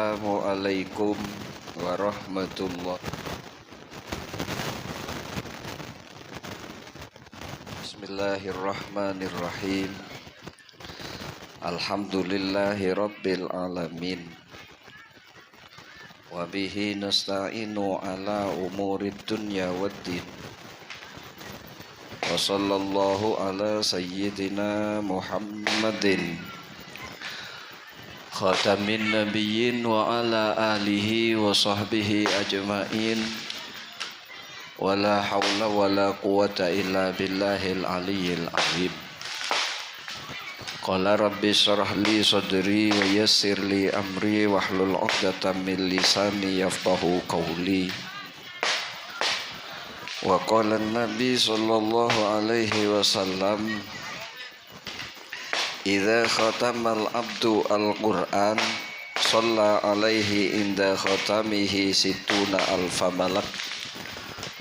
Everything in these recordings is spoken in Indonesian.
Assalamualaikum warahmatullahi. Bismillahirrahmanirrahim. Alhamdulillahi rabbil alamin. Wa bihi nasta'inu ala umurid dunya waddin. Wa sallallahu ala sayyidina Muhammadin khatamin nabiyyin wa ala alihi wa sahbihi ajma'in. Wa la hawla wa la quwata illa billahil aliyyil azim. Qala rabbi syrah li sadri wa yassir li amri wahlul 'uqdatam min lisani yafqahu qawli. Wa qala an-nabi sallallahu alaihi wasallam, idza khatamal abdu al-Qur'an shalla alaihi inda khatamihi situna alfa malak.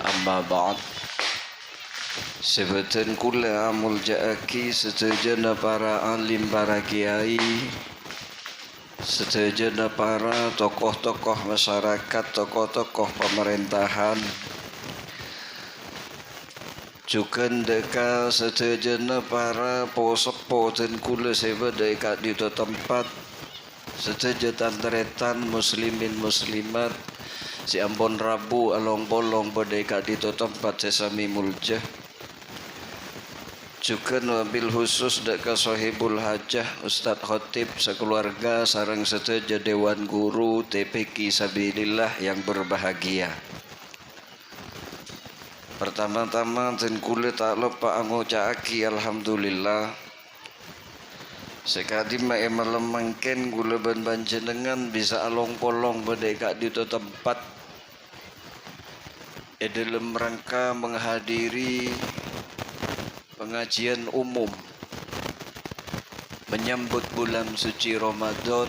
Amma ba'd. Sebutan kula amul ja'aki setujana para alim, para kiai, setujana para tokoh-tokoh masyarakat, tokoh-tokoh pemerintahan, juga deka setujana para posepo dan kula seba dekat di tempat setujana antretan muslimin muslimat si Ambon Rabu along bolong berdekat di tempat sesami muljah. Juga wabil khusus deka sahibul hajah Ustadz Khotib sekeluarga sarang seteja dewan guru TPQ Sabilillah yang berbahagia. Pertama-tama dan kula tak lupa ngucapake alhamdulillah. Sekadi mae melemangken kula ban panjenengan bisa along polong berdekat di tempat dalam rangka menghadiri pengajian umum menyambut bulan suci Ramadan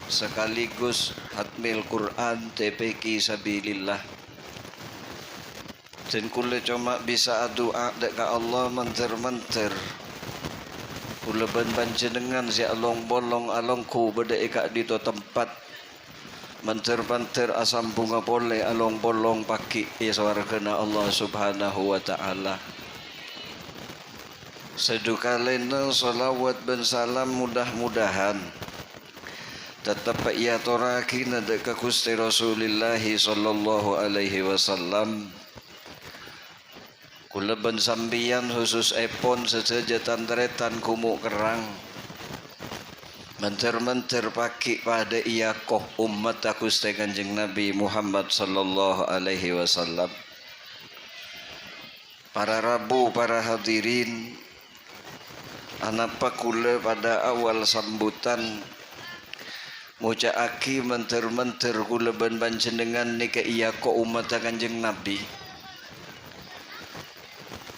sekaligus hatmil Quran TPQ Sabilillah. Dan kula cuma bisa doa dekat Allah menter-menter kula ban panjenengan si along bolong alongku berdekat di tempat menter-menter asam bunga pole along bolong paki iswargana Allah subhanahu wa ta'ala. Sedukalena salawat dan salam mudah-mudahan tetap ia toraki nadeka Gusti Rasulillah sallallahu alaihi wasallam. Kula ban sambian khusus epon sesaja tandretan kumuk kerang menter-menter paki pada ia koh umat Gusti Kanjeng Nabi Muhammad sallallahu alaihi wasallam. Para Rabu, para hadirin, anapa kula pada awal sambutan mucaaki menter-menter kula ban panjenengan nika iya ko umat Kanjeng Nabi.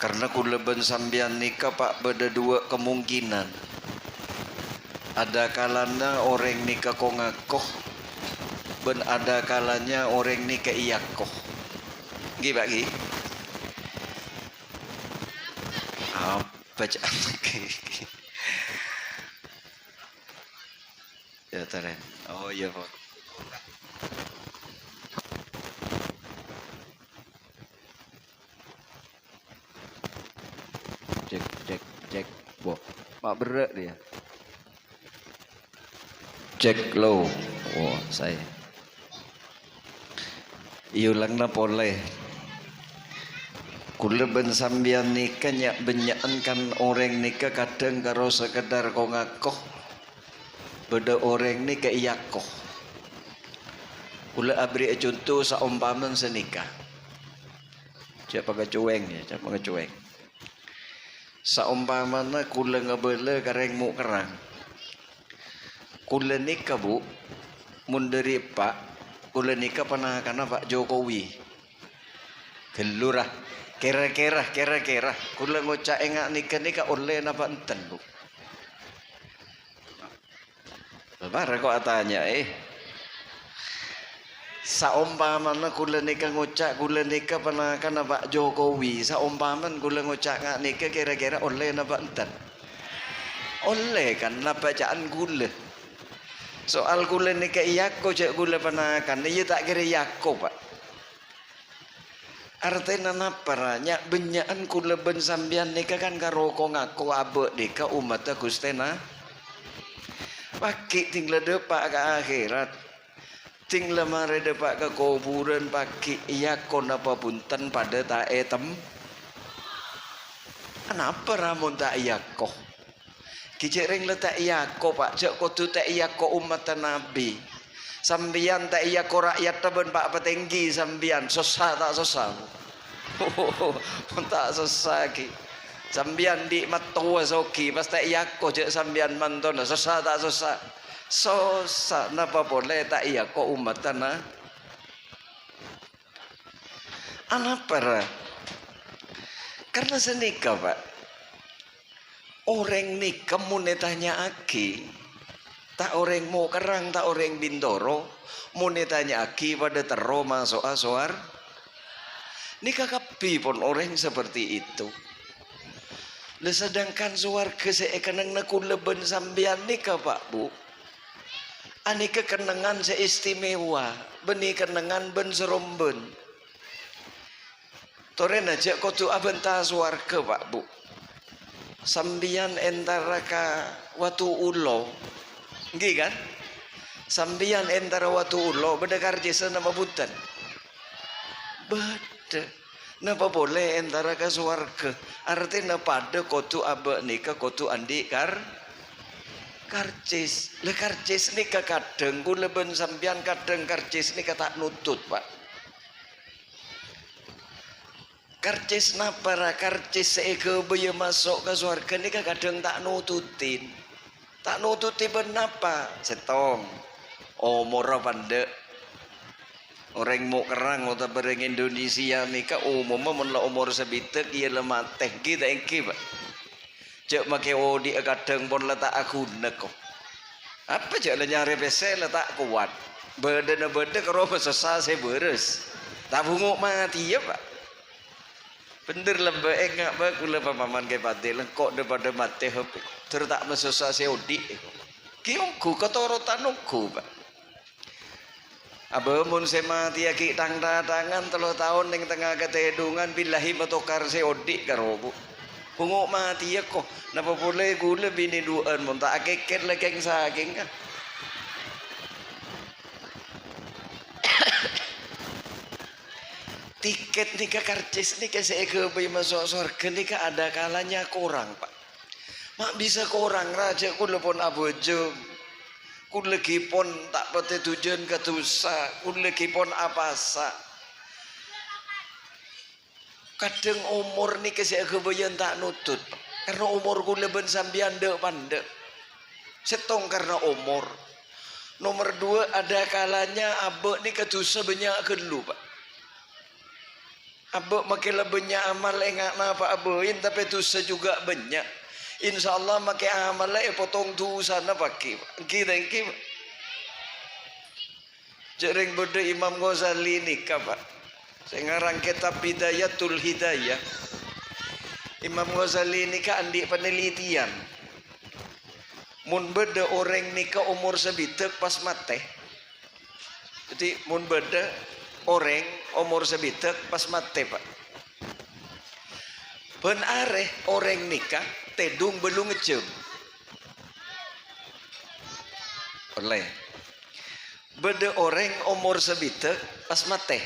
Karena kula ban sambian nika pak beda dua kemungkinan. Ada kalanya orang nika ko ngakoh ben ada kalanya orang nika iya koh. Nggih Pak nggih. Bacaan ya taren. Oh iya Pak. Cek boh. Mak berat dia. Cek low. Oh saya. Iulang na boleh. Kula ben sambian nikah nyak benyakan kan orang nikah kadang karo sekedar kau ngakoh beda orang nikah iyakoh. Kula abri contoh saumpaman senikah. Siapa kecueng ya, siapa kecueng. Saumpamana kula ngebele kareng mu kerang. Kula nikah bu, munderi Pak, kula nikah pernah karena Pak Jokowi. Gelurah. Kira-kira kula ngocak engak nikah oleh napa enten bu. Bapak kok tanya saumpamana kula nikah ngocak kula nikah pernah kan Pak Jokowi, saumpaman kula ngocak ngak nikah kira-kira oleh napa enten. Oleh kan bacaan kula. Soal kula nika iyako cek kula panakan, iya tak kira iyako pak. Artinya napa nya benyaan kula ben sambian nika kan karo ko ngaku abek nika umat Gustena. Paki tinggal depak ke akhirat, tinggal mare depak ke kuburan paki iyako napa punten pada tak etem. Kenapa ramun tak iyako? Kijering letak iyako pak, cek kudu tak iyako umat Nabi. Sambian tak iyako rakyat teben pak petinggi sambian, susah tak susah. Tak susah ki. Sambian di matua soki, pas tak iyako cek sambian mantona, susah tak susah. Susah, napa boleh tak iyako umat tanah? Anapa? Karena senika pak. Orang ni kamu netanya aki, tak orang mau kerang, tak orang bindoro, mau netanya aki pada tero masuk aswar. Nikah kapi pun orang seperti itu. Sedangkan suarga seekanang nakun leben sambian nikah pak bu. Ani kekenangan seistimewa, beni kenangan ben seromben. Toren aja kau tu abentah suarga pak bu. Sambian antara ka watu ulo, nggih kan? Sambian antara watu ulo beda jasa nama butan. Beda. Napa boleh antara ka swarga? Artinya pada kotu abek nika kotu andi karcis. Le karcis nika kadang kula ben sambian kadang karcis nika tak nutut, Pak. Karcis napara karcis seeke baya masuk ke surga ni kadang tak nututin. Tak nututi benapa setong. Oh mora pandek. Orang mau kerang atau bareng Indonesia ni ka umumnya menla umur sebitek ia lemah teh kita engki pak. Cek make odi kadang pun letak aku neko. Apa cek le nyari pesel letak kuat. Beda kalau sesah saya beres. Tak bunguk mati ya pak. Bener lembek enggak ba kula pamaman kay pati lengkok daripada mati hop tertak mesusah seodi kiungku ketorotan uku Pak. Abamun semati aki tang tangan 3 tahun ning tengah ketedungan billahi metokar seodi karo Bu. Bunguk mati ya kok napa boleh gula bini duan mun tak akeket lekeng saking kan. Tiket nikah karcis nikah seeke bayi masuk surga nikah ada kalanya kurang pak. Mak bisa kurang raja kula pun abojo, kula pun tak pete tujuan ketusa, kula pun apa sa. Kadang umur nikah seeke bayi tak nutut, karena umur kula ben sambian dek pandek. Setong karena umur. Nomor 2 ada kalanya abek nikah tusa banyak kelu pak. Abek makin banyak amal enggak napa abein tapi dosa juga banyak. Insya Allah makin amal potong dosa na pakai. Kita jering bodoh Imam Ghazali ni pak. Saya ngarang kitab Hidayatul Hidayah. Imam Ghazali ni andi penelitian. Mun beda orang nikah umur sebitek pas mati. Jadi mun beda orang umur sebitek pas mati pak. Ben areh orang nikah tedung belum ngecem. Oleh. Beda orang umur sebitek pas mati.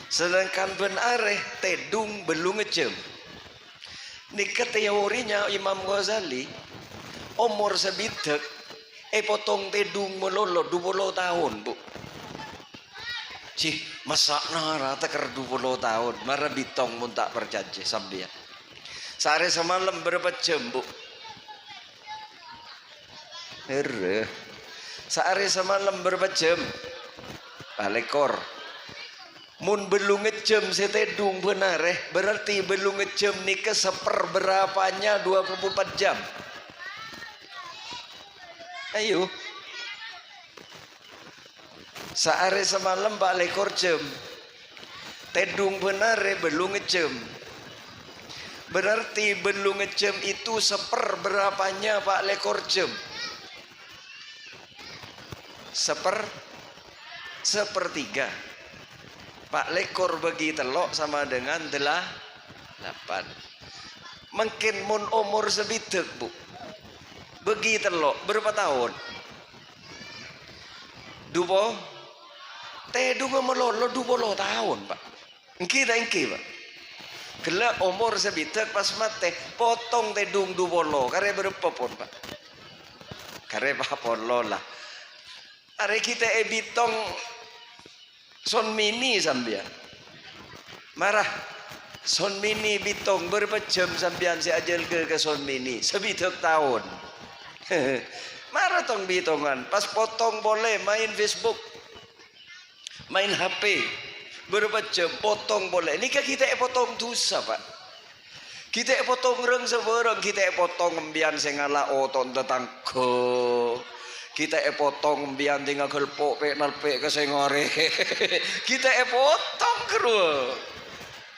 Sedangkan ben areh tedung belum ngecem. Nikah teorinya Imam Ghazali umur sebitek potong tedung melolo 20 tahun bu. Cih, masak nara teker 20 tahun, marah bitong pun tak perjanji sambil. Sehari semalam berapa jam bu? Sehari semalam berapa jam? Balekor. Mun belum ngejam setedung benar berarti belum ngejam nikah seperberapanya 24 jam. Ayo. Sehari semalam balik jam. Tedung benar belum ngejam. Berarti belum ngejam itu seperberapanya Pak lekor jam. sepertiga. Pak lekor bagi telok sama dengan 8. Mungkin mun umur sebitek bu, bagi telok berapa tahun? Dubo, dungo melolo 20 tahun pak. Engki pak. Kela umur sebitek pas mate potong dung 20 kare berapa pun pak? Kare polo lah. Are kita ebitong son mini sambian. Marah. Son mini bitong berapa jam sambian si ajal ke son mini sebitek tahun. Marah tong bitongan. Pas potong boleh main Facebook, main HP. Berapa jam potong boleh. Ini kan kita potong dosa pak. Kita potong reng seberang. Kita potong mbian sengala oton tetangko. Kita potong mbian tinggal kelpok pe nalpe ke sengore. Kita potong keru.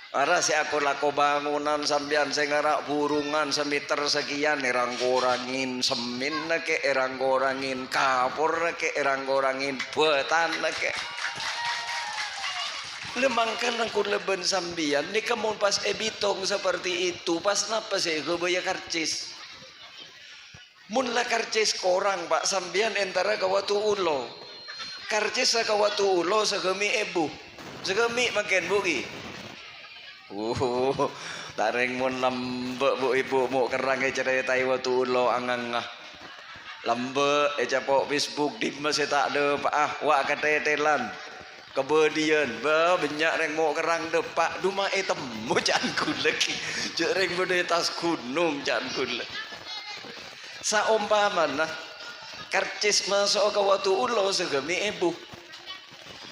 Ara si aku lako bangunan sambian sengara burungan semeter sekian erang gorangin semin ke erang gorangin kapur ke erang gorangin betan ke. Lemangkan aku leben sambian ni kamu pas ebitong seperti itu pas napa sih kebaya karcis. Mun lah karcis korang pak sambian entara kawatu ulo. Karcis sa kawatu ulo segemi ebu. Segemi makin bugi. Taring mun lambe bu ibu mu kerang ceritai waktu ulo angangah. Lambe capok Facebook di masih tak ada pak wak ketetelan. Kebedian banyak reng mau kerang depak duma temu jangan lagi. Jereng berde tas gunung jangan kule. Saumpamana karcis masuk ke waktu ulo segemi ebu.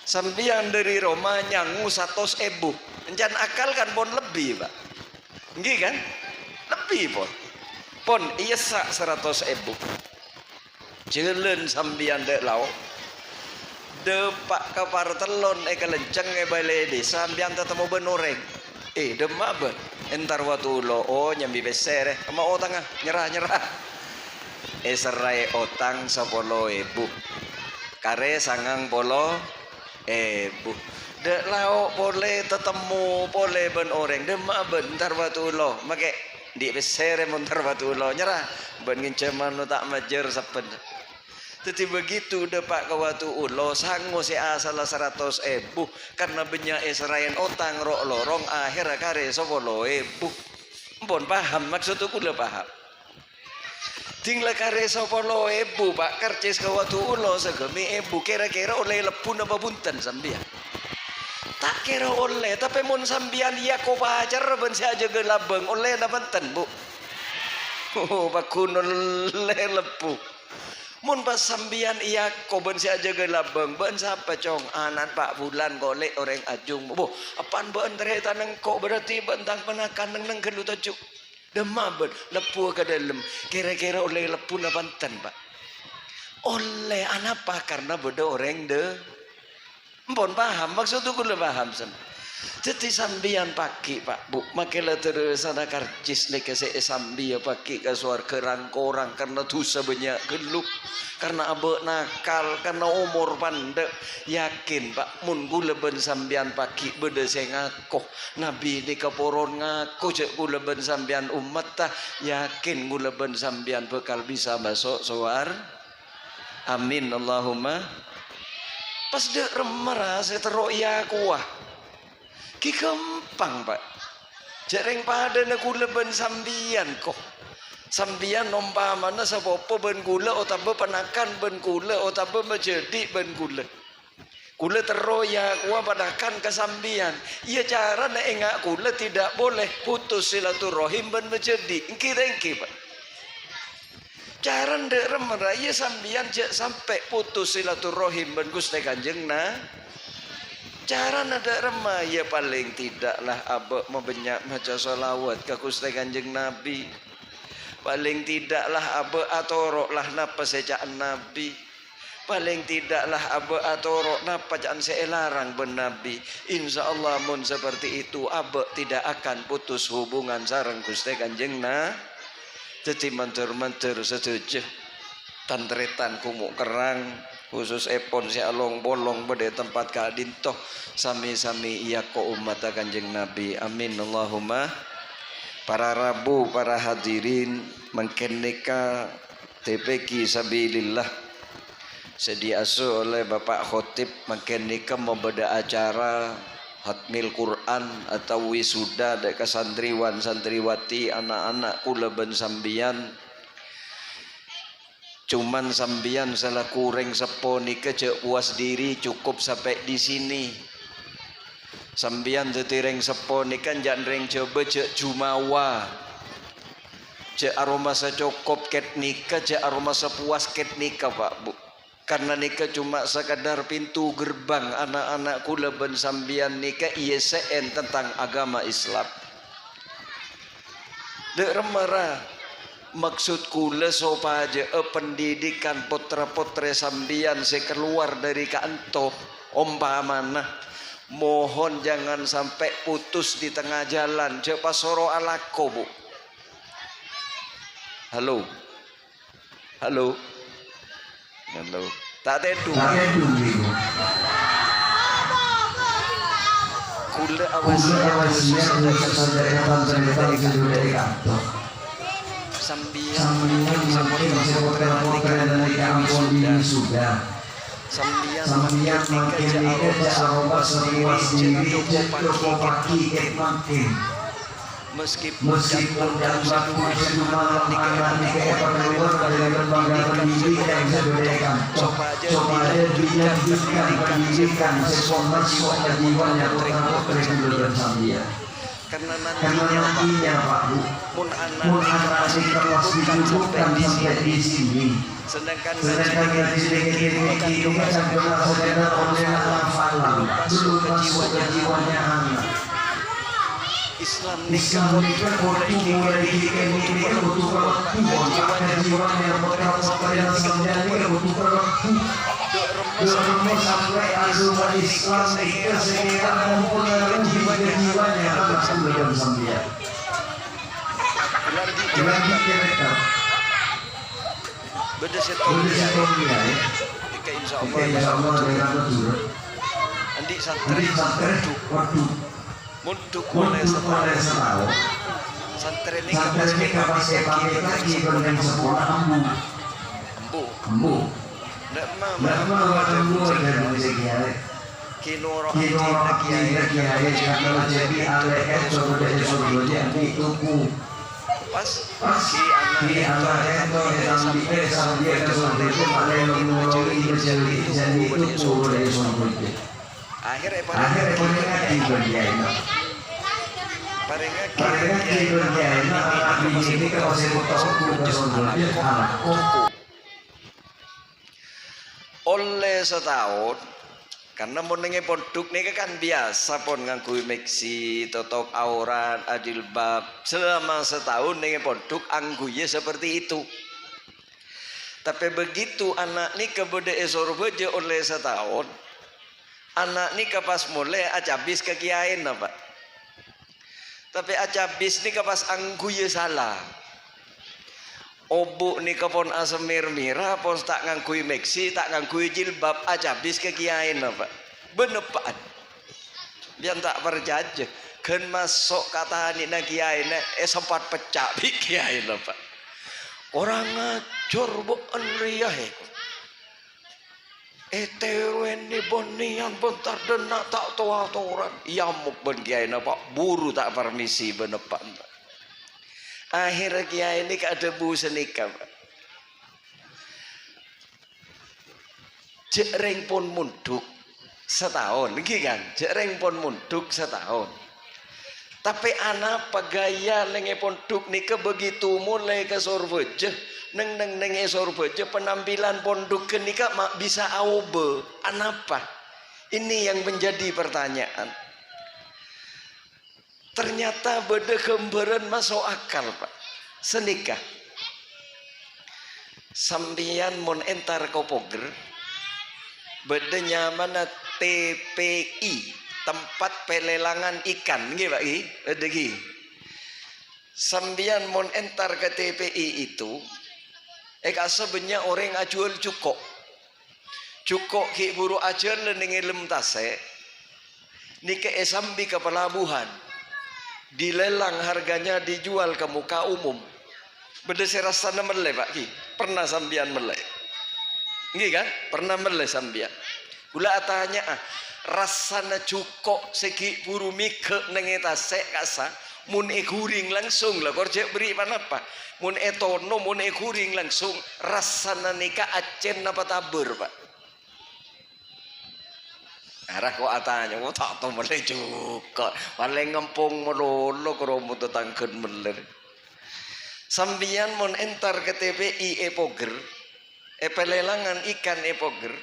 Sambian dari Roma nyangu 100 ebu. Encan akal kan pon lebih pak. Nggih kan? Lebih pon. Pon iya sak 100 ebu. Jelen sambian dek lau. Depak kapar telon kelenceng bale desa sambian tetemu benoreng. Demak ben. Entar watu lo nyambi beser mau otang nyerah. Serai otang 10 ebu. Kare sangang polo ebu. Dek lau boleh tetemu boleh ben orang demak bentar batu lo make di besere montar batu lo nyerah ben nginceman tak majer sapen. Tetapi begitu depak ke watu ulo sangu si asal 100 ebu karena banyak Israel otang rok lorong akhir kare 10 ebu. Pun paham maksudku udah paham. Tinggal kare 10 ebu pak karcis ke watu ulo segemi ebu kira-kira oleh lepun apa bunten sambian. Tak kira oleh tapi mun sambian iya ko pacar ben saja gelabeng oleh na benten bu. Bakun oleh lepu. Mun pas sambian iya ko ben saja gelabeng ben sapa cong anak Pak Bulan golek orang ajung bu. Apaan ben tereta neng ko berarti bentang penakan neng gelu tajuk. Demam ben lepu ke dalam kira-kira oleh lepu na benten pak. Oleh anak apa karena beda orang de. Mpun paham maksudku kudu paham sen. Jadi sambian pagi pak bu makilah terus ada karcis nih kese sambian pagi ke suar kerang korang karena dosa banyak geluk karena abe nakal karena umur pandek yakin pak mun gula ben sambian pagi beda saya ngaku nabi di keporon ngaku cek gula ben sambian umat tah yakin gula ben sambian bekal bisa masuk suar. Amin Allahumma. Pas dek remara saya terok ya kuah ki kempang pak jereng pada nak gula ben sambian kok sambian nompa mana sapopo ben gula otabe penakan ben gula otabe menjadi ben gula terok ya kuah padakan ke sambian iya cara nak enggak gula tidak boleh putus silaturahim ben menjadi engki pak cara ndek remara iya sambian sampai putus silaturahim ben Gusti Kanjeng na cara nada remah ya paling tidaklah abek membenyak maca salawat ke Gusti Kanjeng Nabi paling tidaklah abek atorok lah napa sejaan Nabi paling tidaklah abek atorok napa jangan seelarang ben Nabi insyaallah mun seperti itu abek tidak akan putus hubungan sareng Gusti Kanjeng Nabi. Jadi mentur-mentur setuju tantretan kumuk kerang khusus epon si along bolong bade tempat kadin toh sami-sami iya ko umat Kanjeng Nabi. Amin Allahumma. Para rabu, para hadirin mengkenika TPQ sabilillah sediasu oleh Bapak Khotib mengkenika membeda acara hatmil Quran atau wisuda dek santriwan santriwati anak-anak kula ben sambian. Cuman sambian salah kurang sepo nika cek puas diri cukup sampai di sini. Sambian tetireng sepo nika janreng coba cek jumawa. Cek aroma secokop ket nika cek aroma sepuas ket nika Pak Bu. Karena nika cuma sekadar pintu gerbang anak-anak kula ben sambian nika ISN tentang agama Islam. Dek remara maksud kula supaya pendidikan putra-putri sambian keluar dari kantor umpamana mohon jangan sampai putus di tengah jalan cepat soro alako Bu. Halo halo halo tak tedu kula awasi sambian sudah sambian makin aroma sendiri cukup pagi makin meskipun dan anak keluar dari lembaga pendidikan supaya dilanjutkan pendidikan sesuai jiwanya putra-putri dan sambian. Karena nantinya Pak Bu, mun anak kelas dikumpulkan sampai di sini. Sedangkan diri kita benar saudara oleh hafalan belum masuk ke jiwanya anak. Islam nikah mulai dikirim untuk waktu jiwanya putra-putri dan sambian untuk waktu. Dorong sampai agama Islam itu segera mempengaruhi jiwanya anak dan sambian. Lagi kita beda setulia ya. Insya Allah dengan betul. Andi santri waktu munduk oleh setahun. Santri ini kapas kaki dengan sekolah embu. Ndak mau ada musik ya. Kinoro kiai karena jadi alek sobat itu pas ki anak itu sambil itu paling jadi itu akhirnya ini kalau oleh setahun karena menengah pondok ini kan biasa pon nganggu meksi totok aurat adil bab selama setahun dengan pondok angguye seperti itu. Tapi begitu anak ni kebude esor beje oleh setahun anak ni pas mulai acabis ke kiai apa tapi acabis ni pas angguye salah obuk ni kapon asemir mira pon tak ngangkui meksi tak ngangkui jilbab acabis ke kiai apa benepan biar tak perjajah kan masuk kata ni na kiai na sempat pecah bi kiai apa orang ngacur bu anriyah tewen ni bonian bentar denak tak tahu aturan yamuk ben kiai apa buru tak permisi benepan. Akhirnya kiai ini ada bu senikah jereng pun munduk setahun lagi kan jereng pun munduk setahun tapi anak pegaya lenge ponduk nika begitu mulai ke sorbeje neng sorbeje penampilan ponduk kenika mak bisa aube anapa ini yang menjadi pertanyaan. Ternyata beda gambaran masuk akal Pak. Senikah sambian mon entar kopoger beda nyaman TPI tempat pelelangan ikan nggih Pak nggih nggih. Sambian mon entar ke TPI itu sebenarnya orang ajual Cukok ki buru ajar ning ilem tasek. Nike esambi ke pelabuhan. Dilelang harganya dijual ke muka umum. Beda serasana melek Pak Ki. Pernah sambian melek. Nggih kan? Pernah melek sambian. Kula tanya rasana cukok seki buru mike ning tasek kasa mun guring langsung lah korjek beri panapa. Mun etono mun guring langsung rasana nika acen apa tabur Pak. Arah kok atanya, kok tak tahu mulai juga. Paling ngempung melolo kromo tetangken meler. Sambian mon entar ke TPI epoger, pelelangan ikan epoger.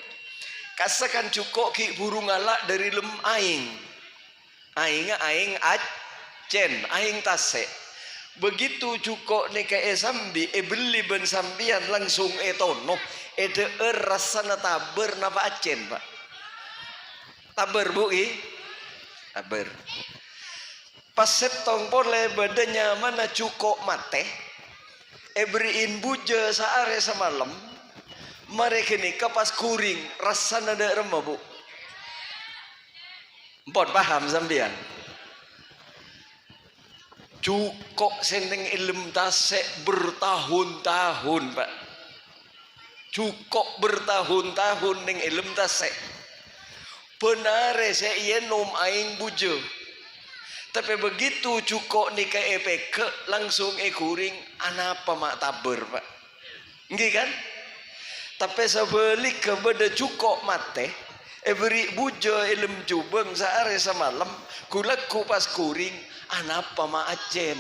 Kasakan cukok ki burung alak dari lem aing. Aing acen, aing tasek. Begitu cukok nika sambi beli ben sambian langsung tono rasana taber napa acen Pak. Taber bu taber pas setong pole badannya mana cukok mate beriin buja saare semalam mereka nikah pas kuring rasana ada remah bu empot paham sambian cukok sendeng ilm tasek bertahun-tahun Pak cukok bertahun-tahun ning ilm tasek benar saya iya nom aing bujo tapi begitu cukok nika epeke langsung kuring anapa mak taber Pak nggih kan tapi sebalik ke beda cukok mate beri bujo ilm jubeng saare semalam kulaku pas kuring anapa mak acen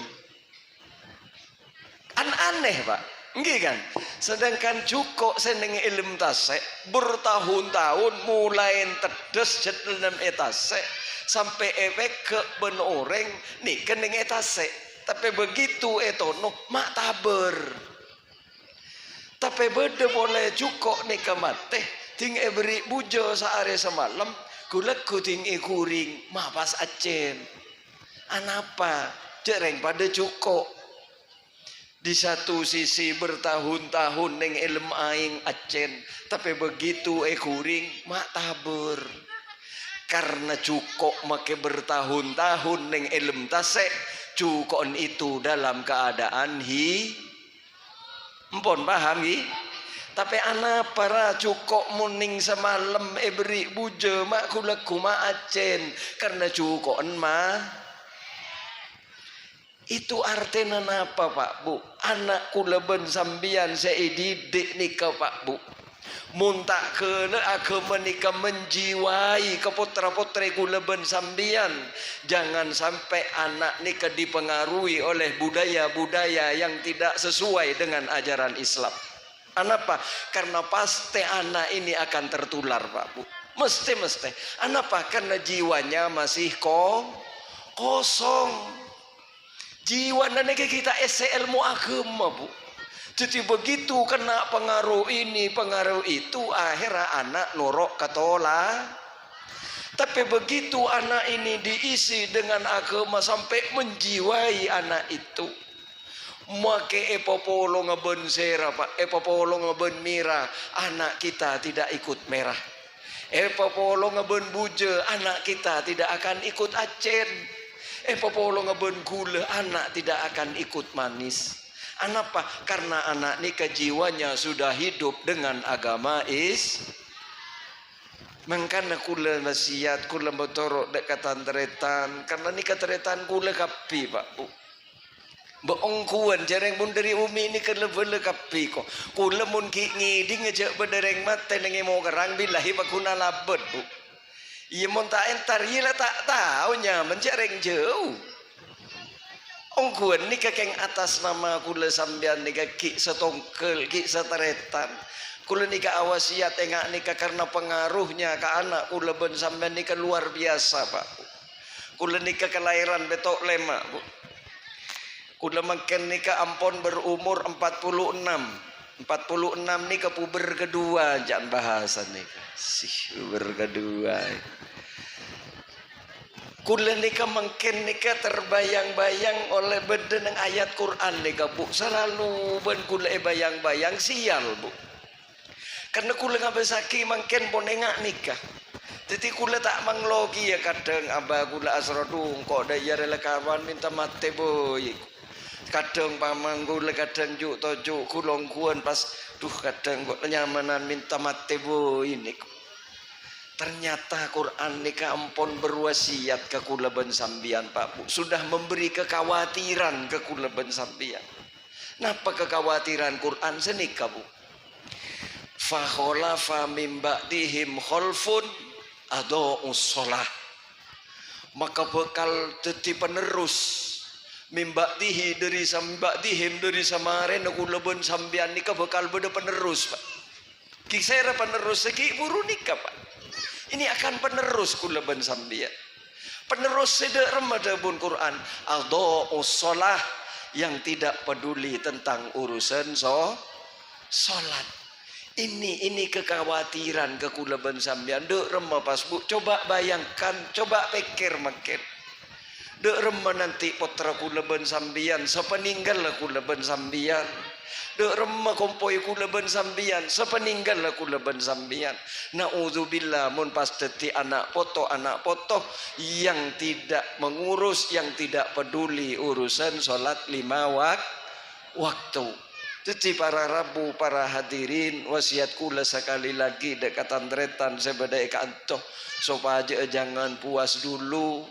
aneh Pak nggih kan sedangkan cukok seneng ilm tasek bertahun-tahun mulai tedes jet dalam etasek sampai ke ben oreng nih kening etasek tapi begitu etono mak taber tapi beda boleh cukok nih kemate ting beri bujo saare semalam kuleku ting kuring mak pas acen anapa jereng pada cukok di satu sisi bertahun-tahun neng ilm aing acen tapi begitu kuring mak tabur karena cukok make bertahun-tahun neng ilm tasek cukon itu dalam keadaan empon paham tapi anak para cukok muning semalam beri buja mak kuleku mak acen karena cukon mah itu artinya apa Pak Bu anakku leben sambian saya didik nikah Pak Bu muntak kena agama nikah menjiwai ke putra-putri ku leben sambian jangan sampai anak nikah dipengaruhi oleh budaya-budaya yang tidak sesuai dengan ajaran Islam kenapa? Karena pasti anak ini akan tertular Pak Bu mesti kenapa? Karena jiwanya masih kosong jiwa nanti kita ilmu agama Bu jadi begitu kena pengaruh ini pengaruh itu akhirnya anak norok katola tapi begitu anak ini diisi dengan agama sampai menjiwai anak itu make epopolo ngeben sera Pak epopolo ngeben mira anak kita tidak ikut merah epopolo ngeben buja anak kita tidak akan ikut acen popolo ngeben gula anak tidak akan ikut manis. Kenapa? Karena anak nikah jiwanya sudah hidup dengan agama mengkana kula nasihat kula botorok dekatan teretan karena nikah teretan kula kapi Pak Bu. Beongkuan jarang pun dari umi ini kena bela kapi kok. Kula mun ki ngidi ngejak bedereng mate nengi mau kerang bilahi bakuna labet Bu. Iya monta entar iya tak tahunya mencereng jauh. Ongkuan ni kakeng atas nama kula sambian nika ki setongkel ki seteretan. Kula nika awasiat engak nika karena pengaruhnya ke anak kula ben sambian nika luar biasa Pak. Kula nika kelahiran betok lema Bu. Kula makan nika ampon berumur 46 nika puber kedua jangan bahasa nika puber kedua kula nika mungkin nika terbayang-bayang oleh beden ayat Quran nika Bu selalu ben kula bayang-bayang sial Bu Karena kula ngabesaki mangken bonengak nikah. Jadi kula tak manglogi ya kadang abah kula asrodung kok daya rela kawan minta mate boy. Kadang pamang kula kadang juk tojuk kulong kuan pas duh kadang kok kenyamanan minta mate boy ini. Ternyata Quran nika ampun berwasiat ke kula ben sambian Pak Bu. Sudah memberi kekhawatiran ke kula ben sambian. Napa kekhawatiran Quran senika Bu? Fa khalafa mim ba'dihim khalfun adha'us shalah. Maka bakal dadi penerus mim ba'dihi dari samba'dihim dari samaren kula ben sambian nika bakal beda penerus Pak. Kisera penerus segi buru nika Pak. Ini akan penerus kula ben sambian. Penerus sedek remadabun Quran adha'us shalah yang tidak peduli tentang urusan salat. Ini kekhawatiran ke kula ben sambian. Dek remah pas Bu, coba bayangkan, coba pikir makin. Dek remah nanti putra kula ben sambian, sepeninggal kula ben sambian. Dek remah kompoi kula ben sambian, sepeninggal kula ben sambian. Naudzubillah mun pas deti anak poto yang tidak mengurus, yang tidak peduli urusan salat 5 waktu. Jadi para Rabu, para hadirin, wasiat kula sekali lagi dekatan tretan sebedai kanto supaya jangan puas dulu,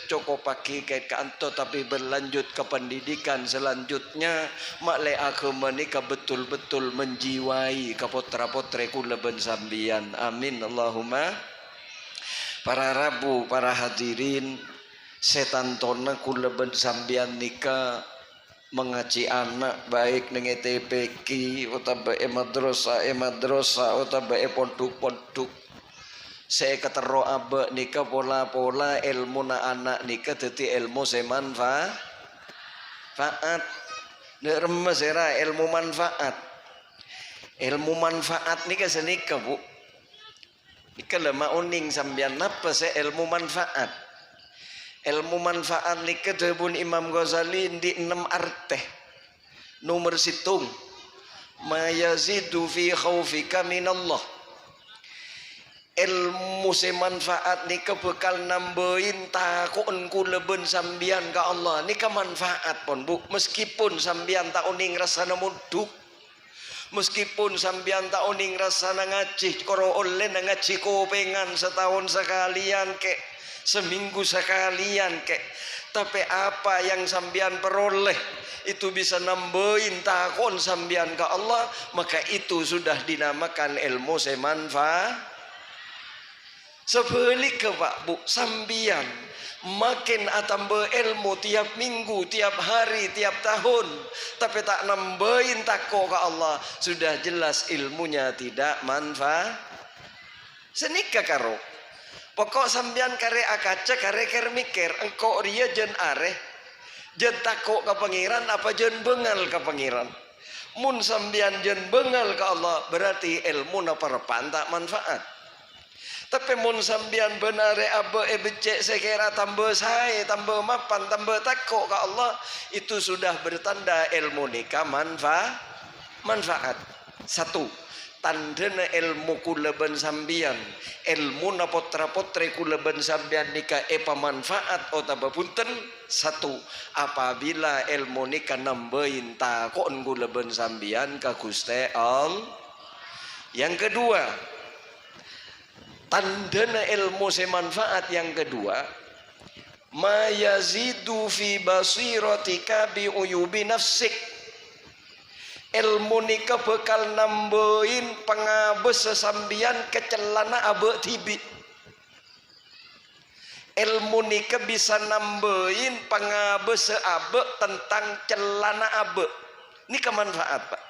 cukup pakai kait kanto tapi berlanjut ke pendidikan selanjutnya. Maklek agama nikah betul-betul menjiwai ke putra-putri kula ben sambian. Amin Allahumma. Para Rabu, para hadirin, setan tona kula ben sambian nikah mengaji anak baik neng TPQ utawa madrasah utawa pondok saya ketero abe nika pola-pola ilmu na anak nika dadi ilmu semanfaat nek remes era ilmu manfaat nika senika Bu nika lemah uning sambian napa se ilmu manfaat. Ilmu manfaat nika debun Imam Ghazali di 6 arte. Nomor 7. Ma yazidu fi khaufika minallah. Ilmu semanfaat nika bekal nambahin takun kula ben sambian ka Allah. Nika manfaat pun Bu. Meskipun sambian tak uning rasana muduk. Meskipun sambian tak uning rasana ngaji karo oleh ngaji kopengan setahun sekalian kek. Seminggu sekalian kek, tapi apa yang sambian peroleh itu bisa nambahin takon sambian ke Allah, maka itu sudah dinamakan ilmu semanfaat. Sebelik ke Pak Bu, sambian makin atambah ilmu tiap minggu, tiap hari, tiap tahun, tapi tak nambahin takko ke Allah, sudah jelas ilmunya tidak manfaat. Senika karo. Pokok sambian kare akaca kare ker mikir engkau ria jen areh jen takok ke pangeran apa jen bengal ke pangeran. Mun sambian jen bengal ke Allah berarti ilmu na parapan tak manfaat. Tapi mun sambian benare abe becek sekira tambah saya tambah mapan tambah takok ke Allah itu sudah bertanda ilmu nikah manfaat. 1. Tandana ilmu kula ben sambian ilmu na putra-putri kula ben sambian nika manfaat utawa punten. 1. Apabila ilmu nika nambahin takon kula ben sambian ka Gusti Allah. Yang kedua, tandana ilmu semanfaat yang kedua, ma yazidu fi basiratika bi uyubi nafsik. Ilmu nika bekal nambahin pengabes sesambian kecelana abe tibi. Ilmu nika bisa nambahin pengabes seabe tentang celana abe. Nika manfaat Pak.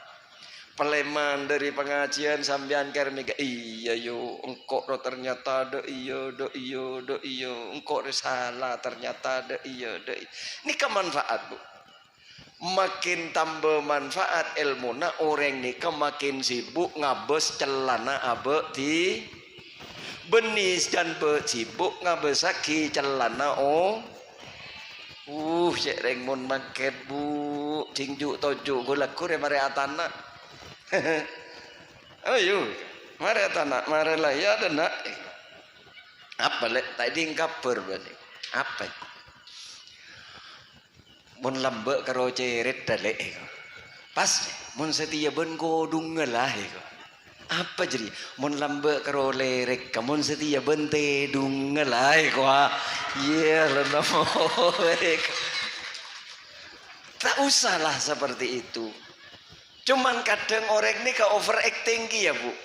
Peleman dari pengajian sambian kermika iya yo engkau ternyata do iyo engkau salah ternyata do iyo. Nika manfaat Bu. Makin tambah manfaat ilmuna orang nika makin sibuk ngabes celana abe di benis dan sibuk ngabesaki celana cek rengmon maket Bu cingju toju gula kure mare atana Ayo, mari tanah, mari lah ya ada nak. Apa lek tadi kabar balik? Apa? Mun lambek karo ceret dalek. Pas, mun setia ben ko dungalah. Apa jadi? Mun lambek karo lerek, kamun setia ben te dungalah. Iya lah namo. Tak usahlah seperti itu. Cuman kadang orang ini ke overacting ki ya bu.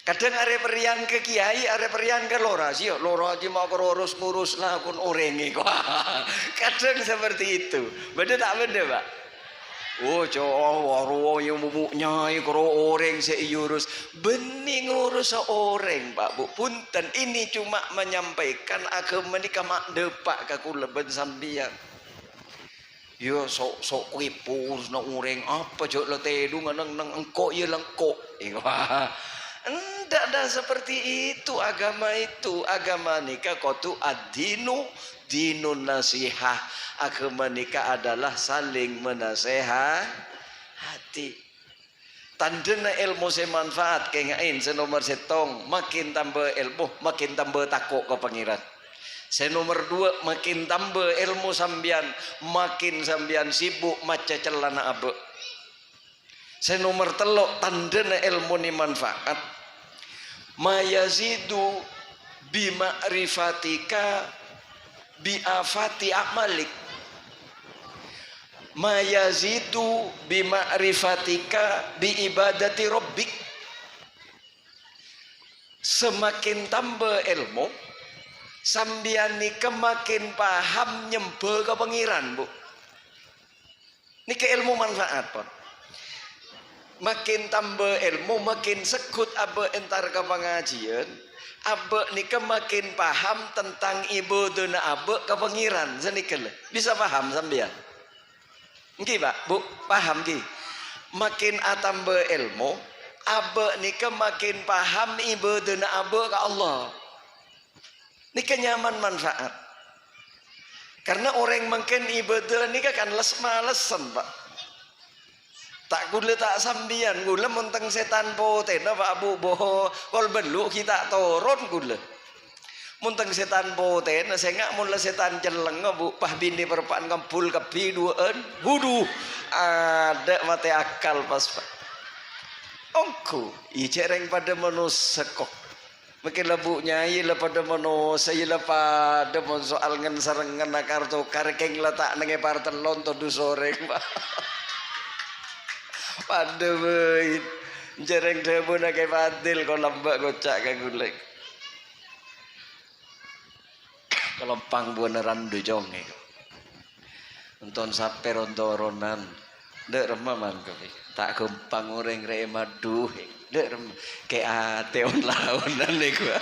Kadang are perian ke kiai, are perian ke lora sih. Lora aja mau ngurus lah kun orengi kok. Kadang seperti itu. Beda tak beda pak? Oh cowok waru yang nyai karo orang seurus. Bening ngurus seorang pak bu. Punten ini cuma menyampaikan agama ini kamak depak ke kula ben sambian. Yo sok kuipus nak ureng apa jok le tedu nang engkok ye lengkok. Enggak ada seperti itu agama itu. Agama nikah kotu ad-dinu dinun nasihah. Agama nikah adalah saling menasehati. Tandena ilmu semanfaat kengain senomor setong makin tambah ilmu makin tambah takut ke pangeran. Saya nomor 2 makin tambah ilmu sambian makin sambian sibuk maca celana abe. Saya nomor 3 tandana ilmu ni manfaat mayazidu bima'rifatika biafati amalik mayazidu bima'rifatika biibadati rabbik. Semakin tambah ilmu sambian nika makin paham nyembah ke pangeran bu. Nika ilmu manfaat pun. Makin tambah ilmu makin sekut abe entar ke pengajian. Abe nika makin paham tentang ibadah abe ke pangeran. Senikal bisa paham sambian. Nggih pak bu paham nggih. Makin tambah ilmu abe nika makin paham ibadah abe ke Allah. Ini kenyaman manfaat. Karena orang mungkin ibadah ini kan malesan pak. Tak gula tak sambian gula munteng setan poten pak bu boho kol beluk kita turun gula. Munteng setan poten saya nggak mula setan celeng bu pah bini perpaan kampul kepi duaan hudu ada mati akal pas pak. Ongku icereng pada manusia kok. Mungkin lebu nyai pada mano saya pada mon soal ngen sarengan kartu karkeng letak nenge partelon to du soreng pak. Pada bein jereng debu nake padil kau lambak kocak ke gulek. Kelompang beneran du jonge. Unton saper ontoronan dek remaman kopi tak gempang orang re madu. Dek ke ate on launan nih gua.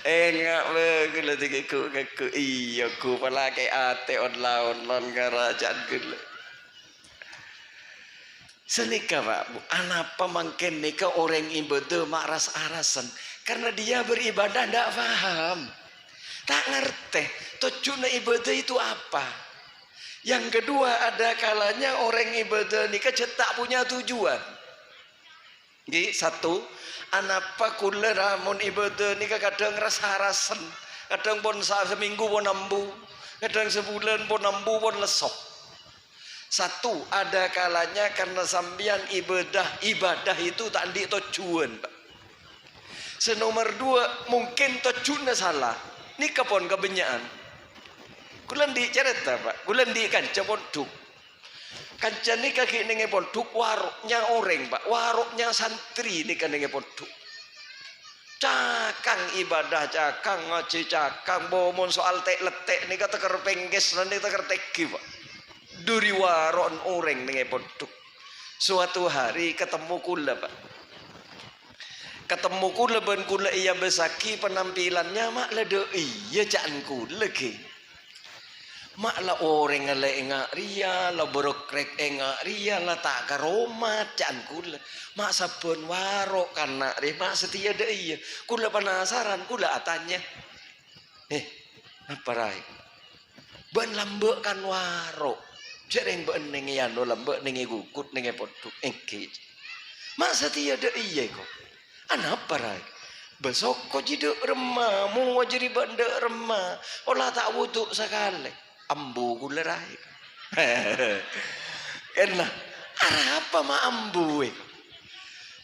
Ngak begula tiga ku iya ku pala ke ate on laun lon kerajaan gula. Senika pak, anapa mungkin nika orang ibadah maras arasan karena dia beribadah tidak paham, tak ngerti tujuan ibadah itu apa. Yang kedua ada kalanya orang ibadah nika cetak punya tujuan. Nggih, satu, anapa kula ramun ibadah nika kadang rasa-rasen, kadang pun seminggu pun nambu, kadang sebulan pun nambu pun lesok. Satu, ada kalanya karena sambian ibadah itu tak di tujuan, Pak. Senomor 2, mungkin tujuannya salah. Nika pun kebenyaan. Kulan di cerita, Pak. Kulan di kanca ponduk. Kanca ni kaki nenge ponduk waruknya orang pak, waruknya santri ni kan nenge ponduk. Cakang ibadah cakang ngaji cakang bomon soal tek letek ni kata kerpengges nanti teker teki pak. Duri warok orang nenge ponduk. Suatu hari ketemu kula pak. Ketemu kula ben kula iya besaki penampilannya mak lede iya jangan kula ke. Mak lah orang ngale engak ria lah berokrek engak ria lah tak karomat jangan kula. Mak sabun warok karena mak setia deh iya. Kula penasaran kula atanya. Apa rai? Ben lambek kan warok. Jereng ben nengi ando lambek nengi gukut nengi poduk engke. Masa tiada iya kok. Anapa rai? Besok kau jadi remah, mau jadi benda remah. Olah tak butuh sekali. Ambu gula rai. Enak. Apa ma ambu?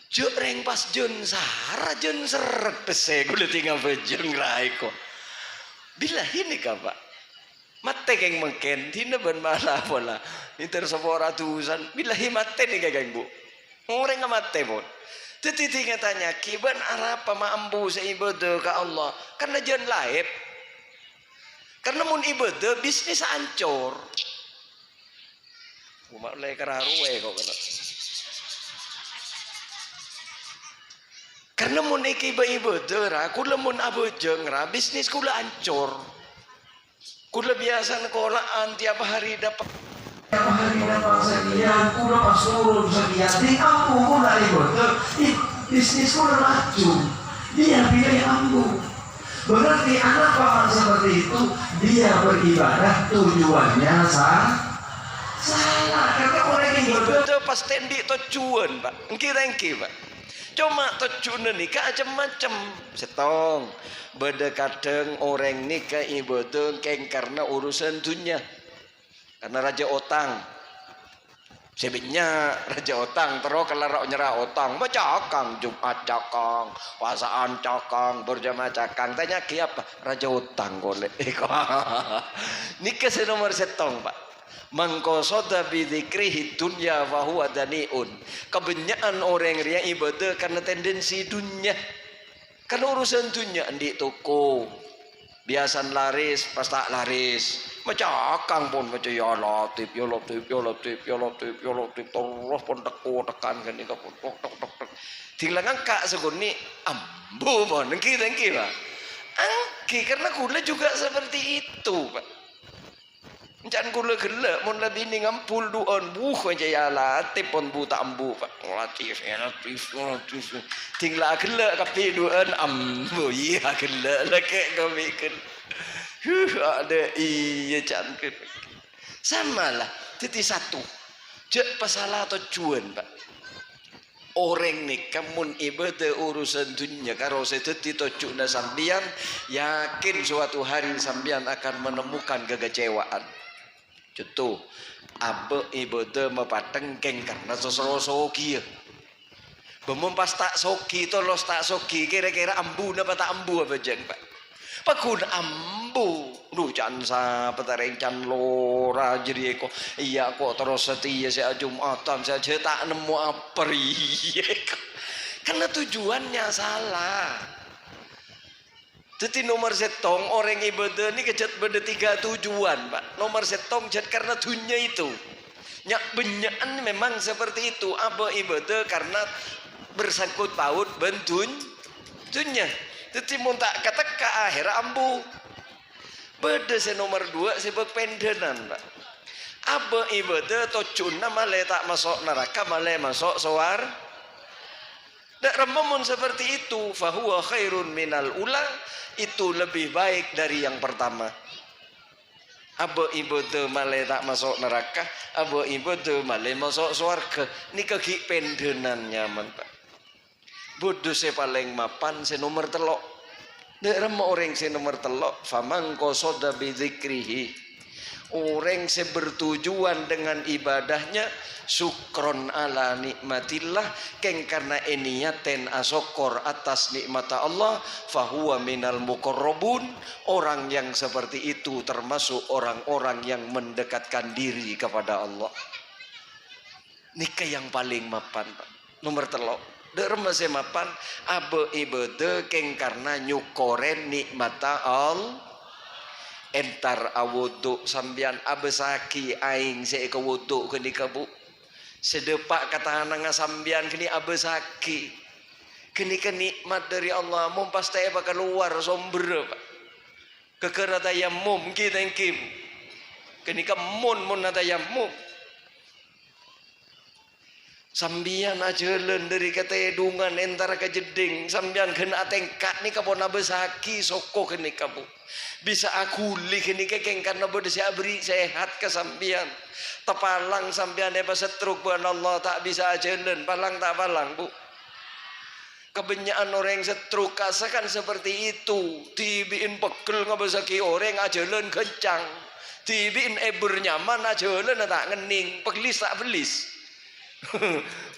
Jok reng pas jon sara jon seret pese gula tinggal bejeng rai kok. Bila ini kapak. Mate keng mengken, tina ben malah pola. Inter sepora ratusan, bila mate nih keng bu. Orang mate pun. Tetapi katanya kiban arapa ma ambu seibadah ke Allah. Karena jangan laib. Karena mun ibadah bisnis ancur. Umat lek kararuwe kok kena. Karena mun iki ibadah ra, kula mun abojeng ra bisnis kula ancur. Kula biasa nekolaan tiap hari dapat sekian, kula pas turun sekian, di kampung kula ibadah, bisnis kula maju. Dia pilih ambu. Berarti anak paman seperti itu, dia beribadah tujuannya salah. Karena orang yang ibadah pas tendi tujuan, Pak. Engki Pak. Cuma tujuan nikah macam-macam. Setong. Beda kadang orang nikah ibadah keng karena urusan dunia. Karena raja otang. Sebetnya raja otang terus kalau nyerah otang cakang Jumat cakang puasaan cakang berjamaah cakang tanya apa raja otang golek nikah nomor setong Pak mangkosoda bidzikrihi dunya wa huwa daniun kebanyakan orang ria ibadah karena tendensi dunia karena urusan dunia di toko biasan laris pas tak laris macakang pun macam ya latif terus pun tekan kan ini pun tok tinggal ngangkat seguni ambu pun engki Pak angki karena kula juga seperti itu Pak jangan kula gelak mun lebih ni ngampul duon buh aja ya latif pun bu tak ambu Pak latif tinggal gelak tapi duon ambu iya gelak lek kami kan ada iya cantik sama lah titik satu jek pasalah tujuan Pak orang nih kamun ibadah urusan dunia karo seteti tujuan sambian yakin suatu hari sambian akan menemukan kekecewaan contoh abe ibadah mepateng keng karena sosoki Bemumpas tak soki tolos tak soki kira-kira ambu napa tak ambu apa jeng Pak pakun ambu lu can sa petareng can lora jadi kok iya kok terus setia saya Jumatan saya tak nemu apa karena tujuannya salah. Jadi nomor setong orang ibadah ini kejat beda 3 tujuan Pak. Nomor setong jat karena dunia itu nyak benyakan memang seperti itu apa ibadah karena bersangkut paut bentun dunia. Jadi mun tak kata ke akhir ambu. Beda se nomor 2 sebab pendenan Pak. Apa ibadah tocuna malah tak masuk neraka malah masuk sawar. Dak rememun seperti itu fahuwa khairun minal ula itu lebih baik dari yang pertama. Apa ibadah malah tak masuk neraka, apa ibadah malah masuk surga. Ini kaki pendenan nyaman Pak. Bodoh se paling mapan se nomor telok. Nek remo orang se nomor telok famang qasoda bi dzikrihi. Orang se bertujuan dengan ibadahnya syukron ala nikmatillah keng karena niaten asokor atas nikmat Allah fahuwa minal muqarrabun orang yang seperti itu termasuk orang-orang yang mendekatkan diri kepada Allah. Nikah yang paling mapan Pak. Nomor telok dermase mapan abe ibadah keng karena nyukoren nikmata Allah entar awudu sambian abesaki aing seeka wudu kini kabu sedepak kata nanga sambian kini abesaki kini kenikmat dari Allah mum pasti bakal keluar somber Pak kekerata yamum kita engkim kini kemun mun nata yamum Sambian ajeun dari ketedungan entara ke jeding sambian kena tengkat ni kabona besaki soko kene kabu bisa akuli kene keng karena bodo si abri sehat ke sambian tepalang sambian eba setruk buan Allah tak bisa ajeun palang tak palang bu kebenyaan orang setruk kasakan seperti itu tibiin pegel ngabesaki orang ajeun kencang tibiin eber nyaman ajeun tak ngening pegelis tak belis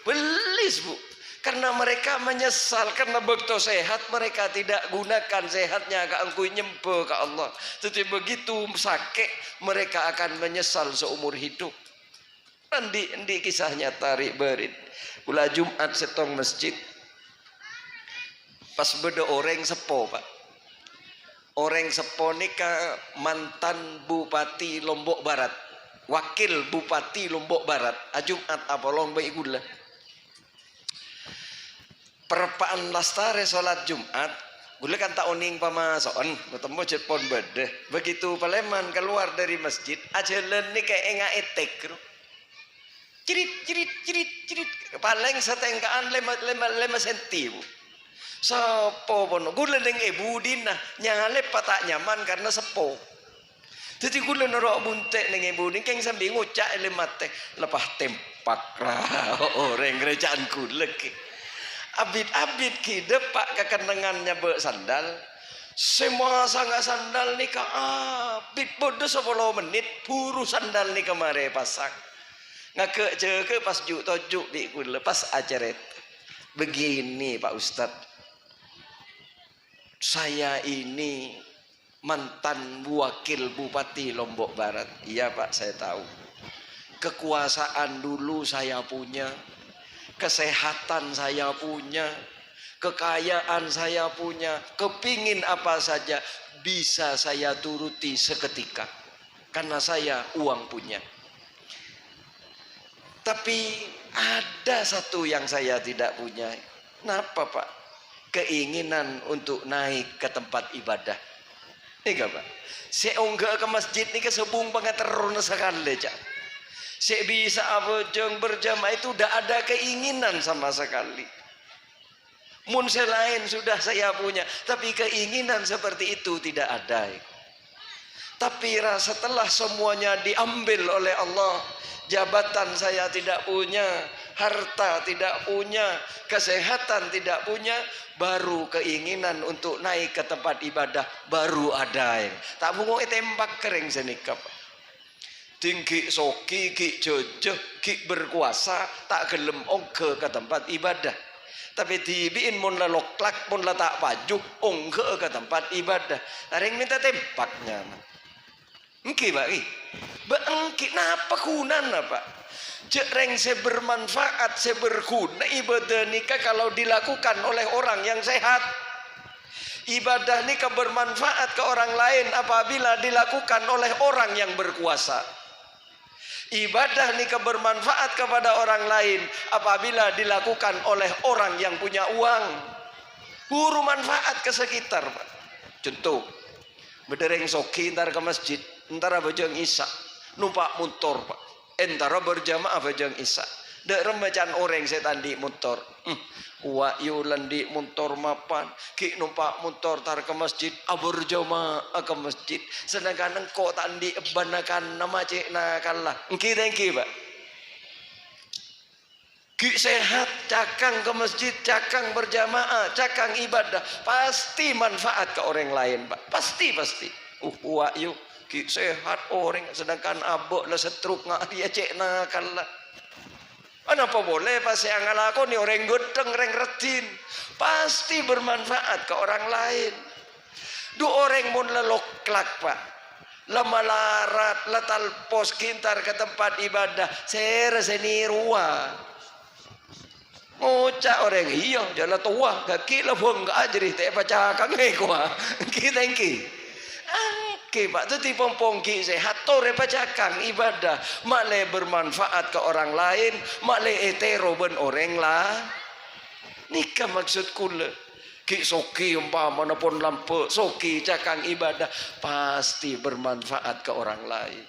belis bu karena mereka menyesal karena begitu sehat mereka tidak gunakan sehatnya ke angkui nyempe ke Allah tetapi begitu sakit mereka akan menyesal seumur hidup. Di kisahnya tarik berit ulah Jumat setong masjid pas beda orang sepo pak orang sepo nikah mantan Bupati Lombok Barat wakil Bupati Lombok Barat Jumat apa lomba igulah perpaan lastare salat Jumat gula kan tak oning pamason ketemu cepon bede begitu Paleman keluar dari masjid ajeun ni kayak enga etek cirit paling setengkaan 5 senti bu sepo bono gula deng ibu dina nyale patak nyaman karena sepo. Jadi gula norok buntek neng ibu ni keng sambil ngucak lemat teh lepas tempak lah orang kerajaan gula ki abid ki depak kekendengannya be sandal semua sangat sandal ni ka abid bodoh 10 menit buru sandal ni kemari pasang ngake jeke pas juk tojuk di gula pas ajaret begini Pak Ustadz saya ini mantan wakil Bupati Lombok Barat. Iya Pak, saya tahu. Kekuasaan dulu saya punya, kesehatan saya punya, kekayaan saya punya, kepingin apa saja bisa saya turuti seketika. Karena saya uang punya. Tapi ada satu yang saya tidak punya. Kenapa Pak? Keinginan untuk naik ke tempat ibadah. Ika Pak, saya unggah ke masjid ni ke sebung pengaterun sekali cak. Saya bisa abojong berjamaah itu tidak ada keinginan sama sekali. Mun selain sudah saya punya, tapi keinginan seperti itu tidak ada. Tapi setelah semuanya diambil oleh Allah, jabatan saya tidak punya, harta tidak punya, kesehatan tidak punya, baru keinginan untuk naik ke tempat ibadah baru ada. Tak bungo tembak kering senikap. Tinggi soki, ki jojo, ki berkuasa, tak gelem ongke ke tempat ibadah. Tapi tibiin mun la loklak, mun la tak pajuk, ongke ke tempat ibadah. Taring minta tempaknya. Engki Pak, beengki napa kunan apa? Jereng sebermanfaat, seberguna ibadah nikah kalau dilakukan oleh orang yang sehat. Ibadah nikah bermanfaat ke orang lain apabila dilakukan oleh orang yang berkuasa. Ibadah nikah bermanfaat kepada orang lain apabila dilakukan oleh orang yang punya uang. Buru manfaat ke sekitar Pak. Contoh, bedereng soki ntar ke masjid, ntar bajang isya, numpak motor Pak. Entara berjamaah bajang isya. Dek remacan orang setan di motor. Wa yulan di motor mapan. Ki numpak motor tar ke masjid. Berjamaah ke masjid. Sedangkan engkau tandi banakan nama cek nakalah. Engki tengki Pak. Ki sehat, cakang ke masjid, cakang berjamaah, cakang ibadah. Pasti manfaat ke orang lain Pak. Pasti. Wa yuk. Ki sehat orang sedangkan abok lah setruk ngak dia cek nakalah. Kenapa boleh pas yang ngalakon ni orang gedeng orang retin pasti bermanfaat ke orang lain. Dua orang mun leloklak Pak, lama larat letal pos kintar ke tempat ibadah ser seni ruah. Ngucak orang iya jalan tua kaki lah buang ke ajri tak baca kangen kuah kita engki. Oke Pak, itu tipompongki sehat tore pacakang ibadah makle bermanfaat ke orang lain, makle etero ben orang lah. Nikah maksud kula. Ki soki umpama pun lampu, soki cakang ibadah pasti bermanfaat ke orang lain.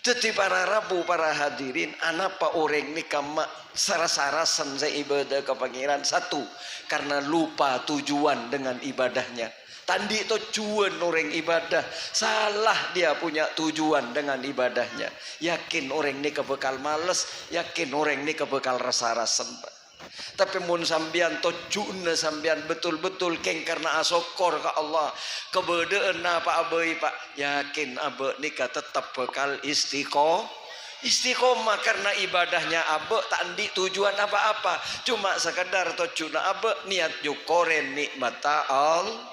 Jadi para rabu, para hadirin, anapa orang ni kama saras-sarasan saya ibadah ke pangeran. Satu, karena lupa tujuan dengan ibadahnya. Tandi tujuan orang ibadah, salah dia punya tujuan dengan ibadahnya. Yakin orang ni kebekal males, yakin orang ni kebekal rasa-rasan. Tapi mun sambian tojuna sambian betul-betul keng karena asokor ke Allah kebedaan apa abai pak yakin abe nikah tetap bekal istiqomah karena ibadahnya abe tak andi tujuan apa-apa cuma sekadar tojuna abe niat jukoren nikmata Allah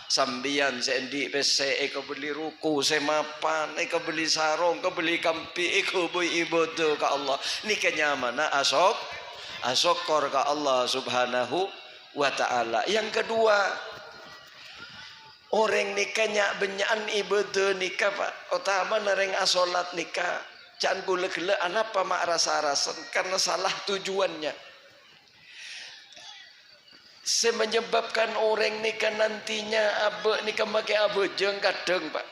sambian sendi pese ke beli ruku semapan ke beli sarong ke beli kampi ke beli ibadah ke Allah ni kenyamana asokor ke Allah subhanahu wa ta'ala. Yang kedua, orang nikahnya benyaan ibadah nikah pak. Utama nereng asolat nikah. Jangan gule-gule anapa mak rasa-rasan karena salah tujuannya. Menyebabkan orang nikah nantinya abe nikah pakai abe jeng kadang pak.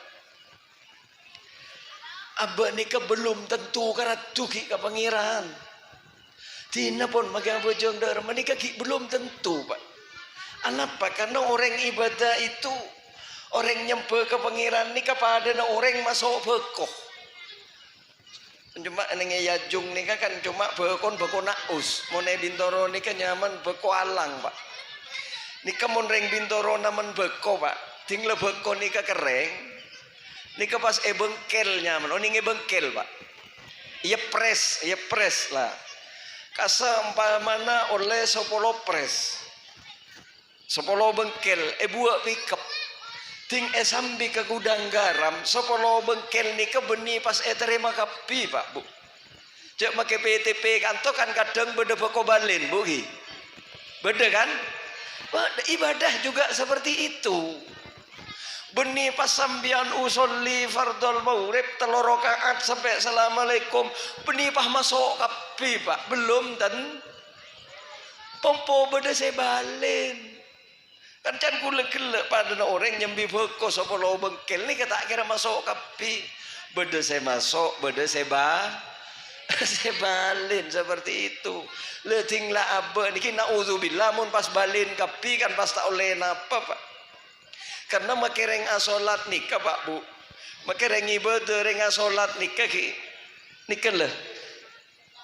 Abe nikah belum tentu karena tuki ke pangeran. Tina pun makan bojong darah menikah belum tentu pak. Kenapa? Karena orang ibadah itu orang nyempe ke pangeran ni kepada orang masuk bekoh. Cuma nenge yajung ni kan cuma bekon naus. Mone bintoro ni kan nyaman beko alang pak. Nika mon reng bintoro naman beko pak. Tinggal beko ni kereng. Nika pas bengkel nyaman. Oh ni bengkel pak. Iya pres lah. Kasa umpamana oleh 10 pres 10 bengkel buat pickup ting sambi ke gudang garam 10 bengkel ni ke beni pas terima kapi pak bu cek make PTP kanto kan kadang beda beko balin bugi beda kan ibadah juga seperti itu beni pas sambian usolli fardol maghrib 3 rakaat sampai assalamualaikum beni pas masuk kapi pak belum dan pompo beda saya balin kan can kule-kule pada orang nyembi beko 10 bengkel ni kata kira masuk kapi beda saya masuk beda saya saya balin seperti itu letinglah abah niki naudzubillah mun pas balin kapi kan pas tak oleh napa pak karena makereng asolat nikah pak bu makereng ibadah reng asolat nikah nikah lah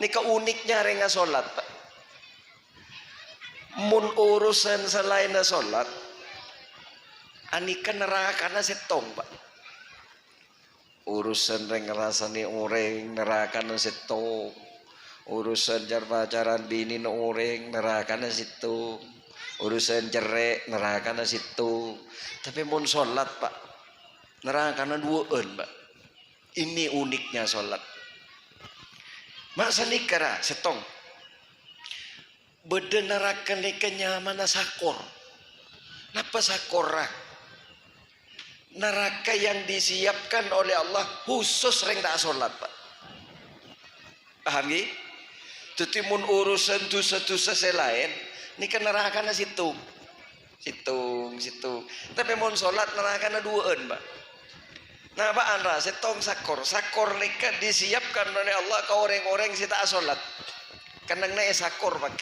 nikah uniknya reng asolat pak mun urusan selain asolat anika neraka na setong pak urusan reng rasani orang neraka na setong urusan jar pacaran bini na orang neraka na setong urusan cerai neraka na situ tapi mun sholat pak neraka na duaan pak ini uniknya sholat masa nikara setong beda neraka nikahnya mana sakor napa sakorah neraka yang disiapkan oleh Allah khusus reng tak sholat pak paham ya jadi mun urusan dosa-dosa selain ini kan neraka na situ tapi mau sholat neraka na duaan pak nah pak Andra setong sakor nikah disiapkan oleh Allah ke orang-orang si tak sholat karena na sakor pak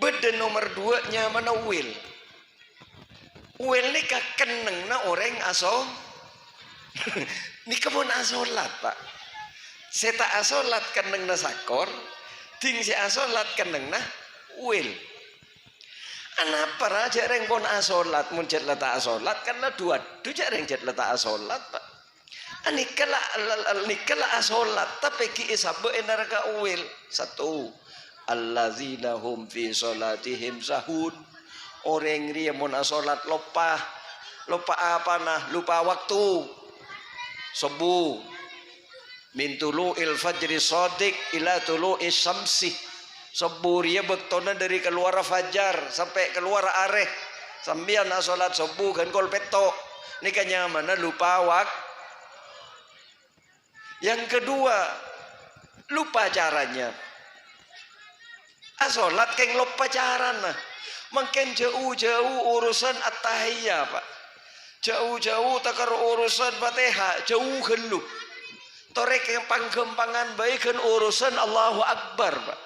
beda nomor 2 nya mana wil nikah keneng na orang aso nikah mau asolat pak saya tak asolat keneng na sakor ting si asolat keneng nah wil anapa raja reng pon asolat muncet letak asolat karena dua jareng jet letak asolat pak nikala asolat tapi ki isabe neraka wil satu allazina hum fi salatihim sahun orang ria mun asolat lupa apa nah lupa waktu subuh min tulu'il fajri shadiq ila tulu'is syamsi subuh bektona dari keluar fajar sampai keluar areh sambian salat subuh kan kol peto ini kenyamanan lupa waktu yang kedua lupa caranya salat keng lupa carana makin jauh urusan at-tahiyah pak Jauh-jauh takar urusan Fatihah jauh gelu. Torek yang panggempangan baik kan urusan Allahu Akbar, Pak.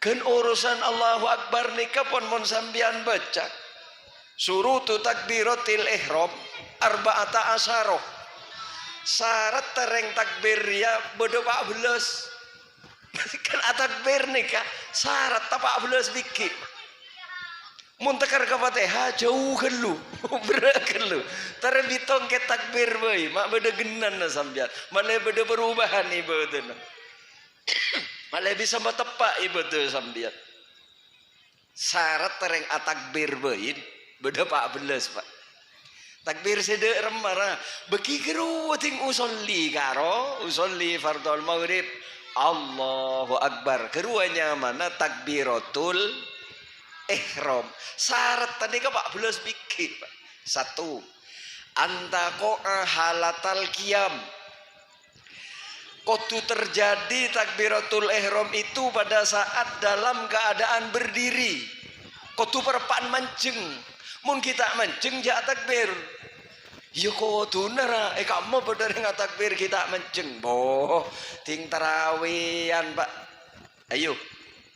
Kan urusan Allahu Akbar nikah pun mon sambian baca. Surutu takbiratil ihram arba'ata asyarah. Syarat tereng takbir ya beda 14. Kan takbir nikah syarat 14 dikit. Mun tekar ka Fatihah jauh gelu, berat gelu. Tare ditong ke takbir bae, mak beda genan na sambian. Malah beda perubahan ibadah. Malah bisa tepak ibadah sambian. Syarat tereng atakbir bae beda 14, Pak. Takbir sedek remara beki keru ting usolli karo usolli fardhul maghrib Allahu Akbar. Keruanya mana takbiratul ihram. Syarat tadi ke 14 biki, Pak. 1. Antaqa'a halatal qiyam. Kudu terjadi takbiratul ihram itu pada saat dalam keadaan berdiri. Kudu perpaan mancing. Mun kita mancing ja takbir. Ya kudu nara kamu bener takbir kita mancing. Boh, ting tarawihan, Pak. Ayo.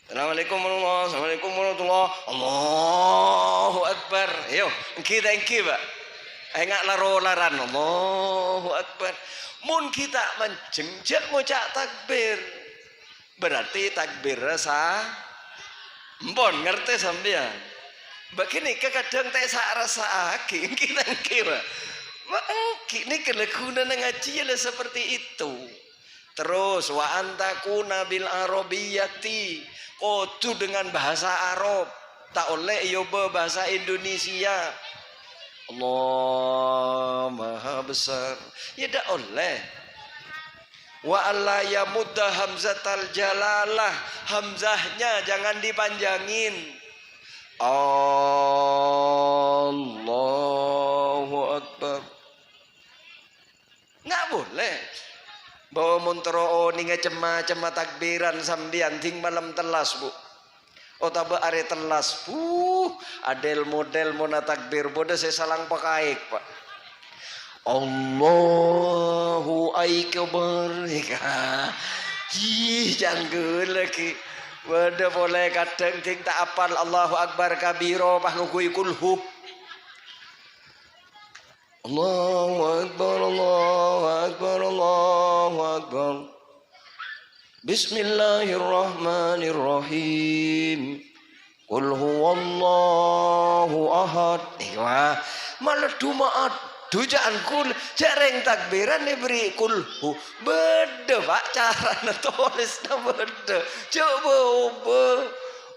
Assalamualaikum warahmatullahi Allahu Akbar. Yo, kita Pak. Enggak laro-laran. Allahu Akbar. Mun kita menjengjak ngucap takbir. Berarti takbir rasa mbon ngerti sampean. Begini kadang tak rasa aki kita Pak. Ini kelekunan ngaji seperti itu. Terus wa antakuna bil arabiyati. Kudu dengan bahasa Arab, tak oleh yoba bahasa Indonesia. Allah Maha Besar. Ya tak oleh. Wa alla yamudda hamzatal jalalah. Hamzahnya jangan dipanjangin. Allahu Akbar. Nggak boleh. Bawa montoro ninga cema takbiran sambian ting malam telas, Bu. Otaba are telas. Adel model mona takbir boda saya salang pakaik, Pak. Allahu akbar. Janggul lagi. Boda boleh kadang ting tak apal Allahu akbar kabiro pah ngukui kulhu. Allahu Akbar, Allahu Akbar, Allahu Akbar. Bismillahirrahmanirrahim. Qul huwallahu ahad. Wah, malah dumaat dujaan kul jareng takbiran diberi kulhu. Beda, Pak, cara tulisnya beda. Coba.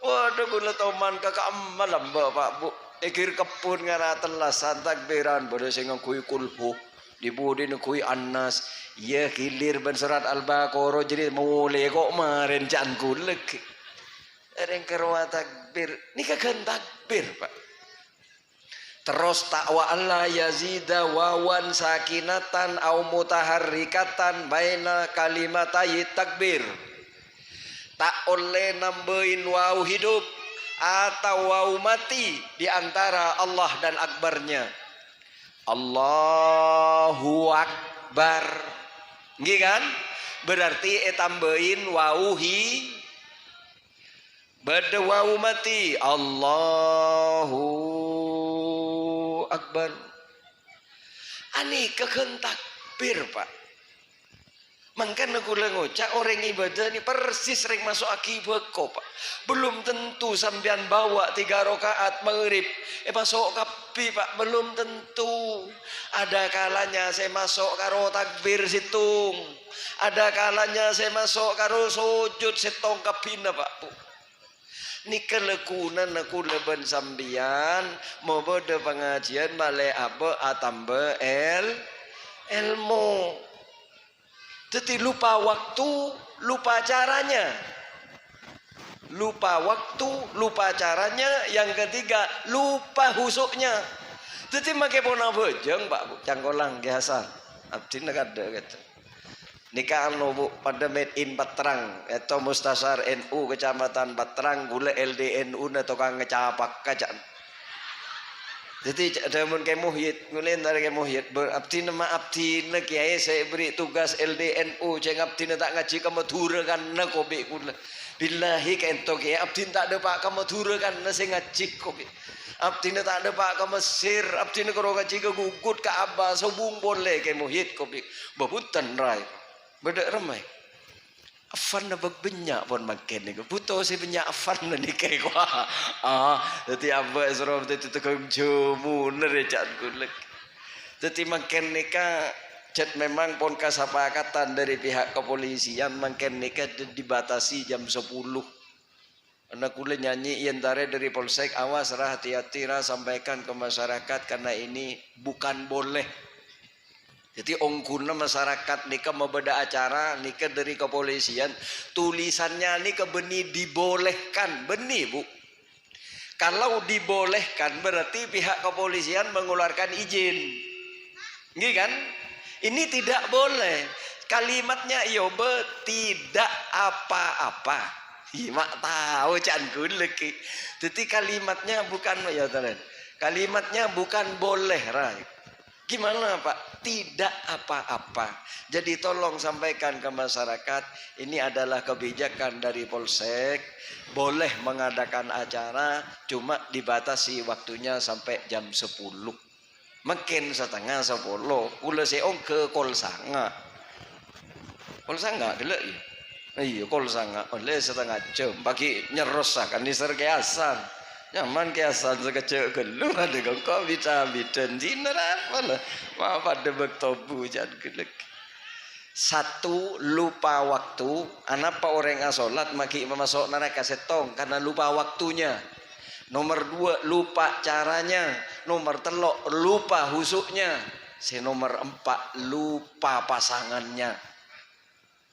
Waduh gula toman kakak malam Bapak Bu. Ikir kepun ngara telas takbiran pada sing kui kulhu dibudi kui annas ya kilir ban surat al-baqarah jadi mulai kok maren cangkul lagi ereng kerwa takbir ni kagan takbir, Pak. Terus takwa Allah yazida wawan sakinatan au mutaharrikatan baina kalimatai takbir. Tak oleh nambahin waw hidup atau wau mati di antara Allah dan akbarnya. Allahu Akbar. Nggih kan? Berarti tambahin wauhi bada wau mati. Allahu Akbar. Ani kekeun takbir, Pak. Mangkana kula ngocak orang ibadah ini persis sering masuk akibat kok, Pak. Belum tentu sampean bawa 3 rakaat maghrib masuk kapi, Pak. Belum tentu. Ada kalanya saya masuk karo takbir situng. Ada kalanya saya masuk karo sujud setong kapina, Pak, Bu. Ni kelekunan aku leban sambian mau beda pengajian balik apa atamba ilmu. Jadi lupa waktu, lupa caranya. Lupa waktu, lupa caranya. Yang ketiga, lupa husuknya. Jadi makai pona bojeng, Pak Bu. Cangkolang biasa. Abdi nak ada gitu. Nikah Bu pada made in Patrang. Itu Mustasar NU Kecamatan Patrang. Gula LDNU na tukang ngecapak kacan. Jadi ada mun kayak muhyid, ngulen dari kayak muhyid berabdi nama abdi na kiai saya beri tugas LDNU, ceng abdi na tak ngaji kamu Madura kan na kobe kula. Billahi kento kiai abdi tak ada pak kamu Madura kan na saya ngaji kobe. Abdi na tak ada pak kamu Mesir, abdi na kalau ngaji ke gugut ke Abah, sobung boleh kayak muhyid kobe. Babutan rai, beda ramai. Afan na bagbenyak pun makin ni. Puto si benyak afan na ni kay ko. Dadi aba isro dadi tukang jomu nerecat gulek. Dadi makin ni ka cat memang pun kesepakatan dari pihak kepolisian makin ni ka dibatasi jam 10. Anak kula nyanyi iantara dari polsek, awas rah, hati-hati rah, sampaikan ke masyarakat karena ini bukan boleh. Jadi ongkuna masyarakat nika membeda acara nika dari kepolisian tulisannya nika benih dibolehkan benih bu. Kalau dibolehkan berarti pihak kepolisian mengeluarkan izin, nggih kan? Ini tidak boleh. Kalimatnya tidak apa-apa. Mak tahu can gulek. Jadi kalimatnya bukan ya teman. Kalimatnya bukan boleh right. Gimana Pak? Tidak apa-apa. Jadi tolong sampaikan ke masyarakat, ini adalah kebijakan dari Polsek, boleh mengadakan acara, cuma dibatasi waktunya sampai jam 10. Makin setengah 10, kula seong ke Kolsanga. Kolsanga dulu ya. Iya Kolsanga, oleh setengah jam, bagi nyerosakan nisar keasan. Nyaman kiasan sekecil gelu ada kau bita-bita dina apa lah. Maaf ada bertobu jangan gelek. Satu, lupa waktu. Anapa orang yang sholat maki masuk neraka setong karena lupa waktunya. Nomor 2, lupa caranya. Nomor 3, lupa husuknya. Nomor 4, lupa pasangannya.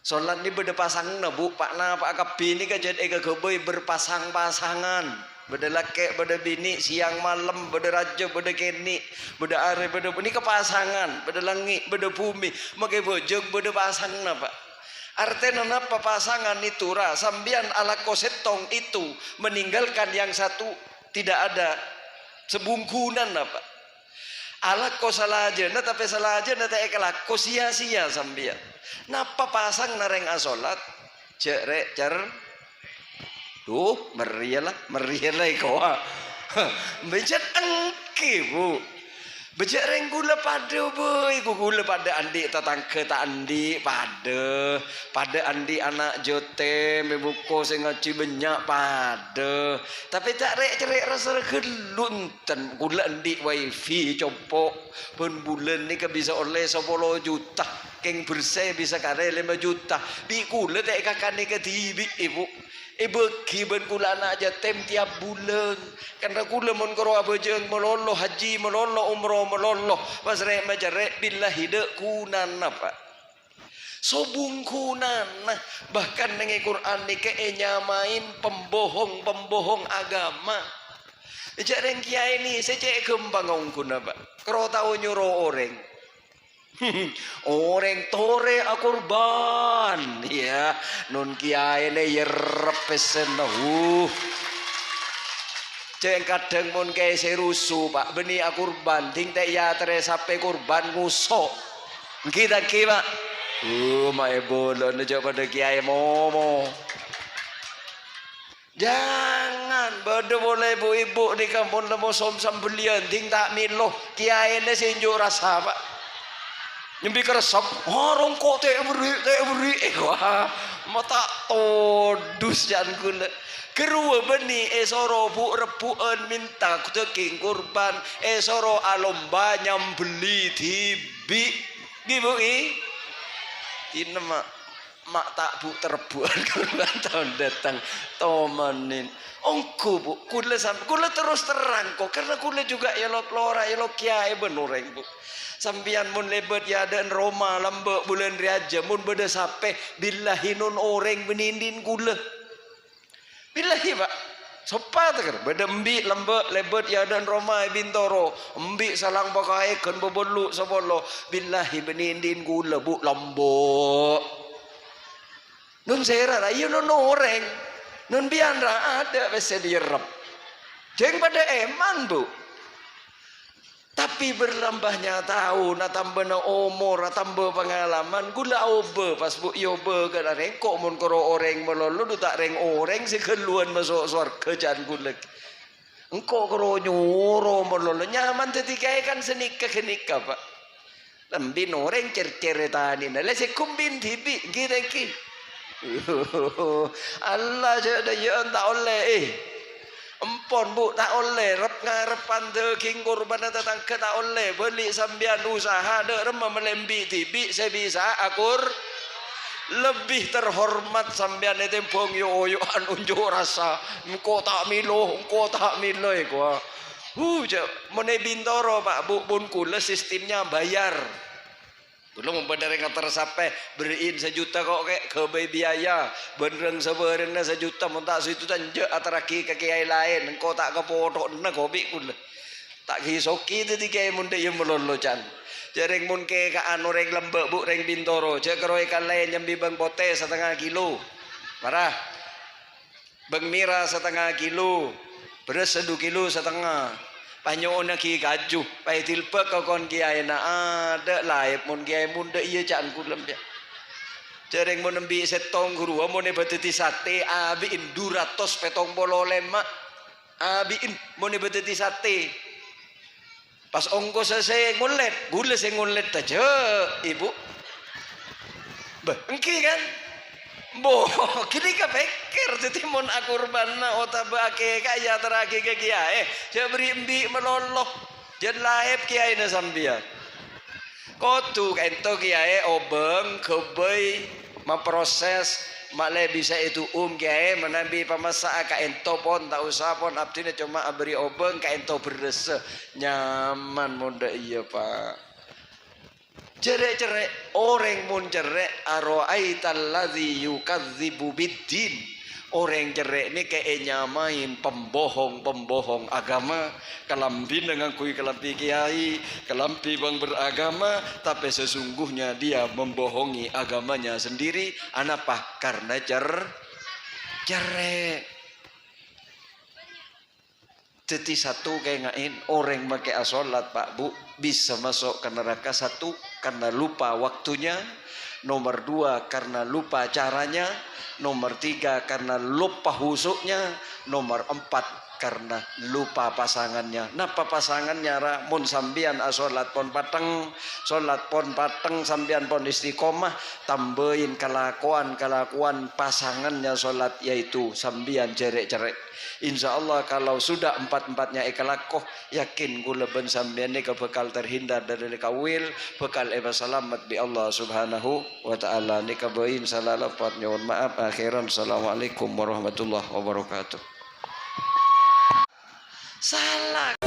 Sholat ni beda pasang na bu, pak na pak kapi ni kajet ega keboi berpasang-pasangan. Beda laki, beda bini, siang malam, beda raja, beda keni, beda are, beda ini kepasangan, beda langit, beda bumi, makai bojong, beda pasang na pak. Artinya napa pasangan itu ra, sambian ala kosetong itu meninggalkan yang satu tidak ada sebungkunan apa. Ala ko salah aja, na tapi salah aja, na tak kelak ko sia-sia sambian. Napa pasang nareng asolat, cerek cer. Duh, merialah kau. Becet engke bu. Becet reng gula pada boy, gula pada andi tatangke tak andi pada andi anak jote mebuko sing ngaji banyak pada. Tapi tak rek rasa gelunten gula andi wifi copok pun bulan ni ke bisa oleh 10 juta. Keng bersih bisa kare 5 juta. Bi gula tak kakan ni ke tibi ibu. Bagi ben kula anak jatem tiap bulan karena kula mun karo abajeng meloloh haji meloloh umroh meloloh masrek majarek billahi de kunan apa sobung kunan bahkan dengan Quran nike nyamain pembohong agama jareng kiai ini secek gembang ongkun apa karo tau nyuruh orang orang tore akurban ya nun kiai ne yerepesen ceng kadang mun kae serusu pak beni akurban ting teh ya tere sape kurban ngusok kita pak mae bolon aja pada kiai momo jangan bade boleh ibu-ibu di kampung lemo som-som belian ting tak miloh kiai ne sinjuk rasa pak nyembi keresap, rongkok teh beri, wah, mata todus jangan gula. Kerua beni esoro bu repuan minta kuteking kurban esoro alomba nyambeli tibi, gitu ini mak tak bu terbuat kurban tahun datang tomanin. Ongku bu, kula terus terang kok karena kula juga elok lora elok kiai benoreng bu. Sambian mun lebet ya dan Roma lambek bulan riaja mun beda sape billahi nun orang benindin kula. Billahi pak. Sopa teker beda embi lambek lebet ya dan Roma bintoro embi salang pakai kan bebelu sabolo billahi benindin kula bu lambek. Nun sera ayo nun orang. Nun biandra ada bese direp. Jeng pada eman bu. Tapi berlambahnya tahun, tambah na umur, tambah pengalaman, gula obe pas bu yobe ke areng kok mun koro orang melolo du tak reng orang si keluan masuk surga jan gulek. Engkau koro nyuro melolo nyaman ketika kan senika kenika pak. Lambin orang cerceritani na lese kumbin tibi gireki. Allah jadi ya tak oleh empon bu tak oleh rep ngarepan de king korban datang ke tak oleh beli sambian usaha de remah melembi tibi saya bisa akur lebih terhormat sambian itu pong yo unjuk rasa engkau tak milo gua mene bintoro pak bu pun kula sistemnya bayar belum membedarin kata sampai beriin sejuta kok kayak kebay biaya benereng seberengnya sejuta mentak situ tanja antara kaki lain engkau tak kepotok na kopi pun tak kisoki itu tiga mun dia melolo can jareng mun ke kaan orang lembek bu reng bintoro cekero ikan lain nyambi bang pote setengah kilo marah bang mira setengah kilo beras 1 kilo setengah panyo na ki gaju pai tilpa ka kon kiai na ada laip mun kiai mun de ieu can kulam dia cereng mun nembi setong guru mun beteti sate abiin 200 petong bolo lemak abiin mun beteti sate pas ongkos saya ngulet gula saya ngulet aja ibu bah engki kan boh kini kepikir jadi mon akurbana otaba ake kaya terake ke kiai jabri mbi meloloh jan laib kiai na sambian kotu kento kiai obeng kebay memproses malah bisa itu kiai menambi pemasak ka ento pon tak usah pon abdine cuma abri obeng ka ento berese nyaman munda iya pak cerek-cerek orang mun cerek aro'aital ladzi yukadzibu biddin orang cerek ini kayak nyamain pembohong agama kelambi dengan kui kelambi kiai kelambi bang beragama tapi sesungguhnya dia membohongi agamanya sendiri anapa karena cerek jadi satu kayak ngain orang pakai asolat pak bu bisa masuk ke neraka satu karena lupa waktunya, nomor 2 karena lupa caranya, nomor 3 karena lupa husuknya, nomor 4 karena lupa pasangannya. Napa pasangannya ra mun sambian asolat pon pateng, solat pon pateng sambian pon istiqomah, tambahin kelakuan pasangannya solat yaitu sambian cerek-cerek. Insya Allah kalau sudah 4-4-nya ikalakoh yakin gula ben sambian ini bekal terhindar dari kawil bekal selamat bi Allah subhanahu wa ta'ala ini kabain salah lepat nyuwun maaf akhiran. Assalamualaikum warahmatullahi wabarakatuh. Salah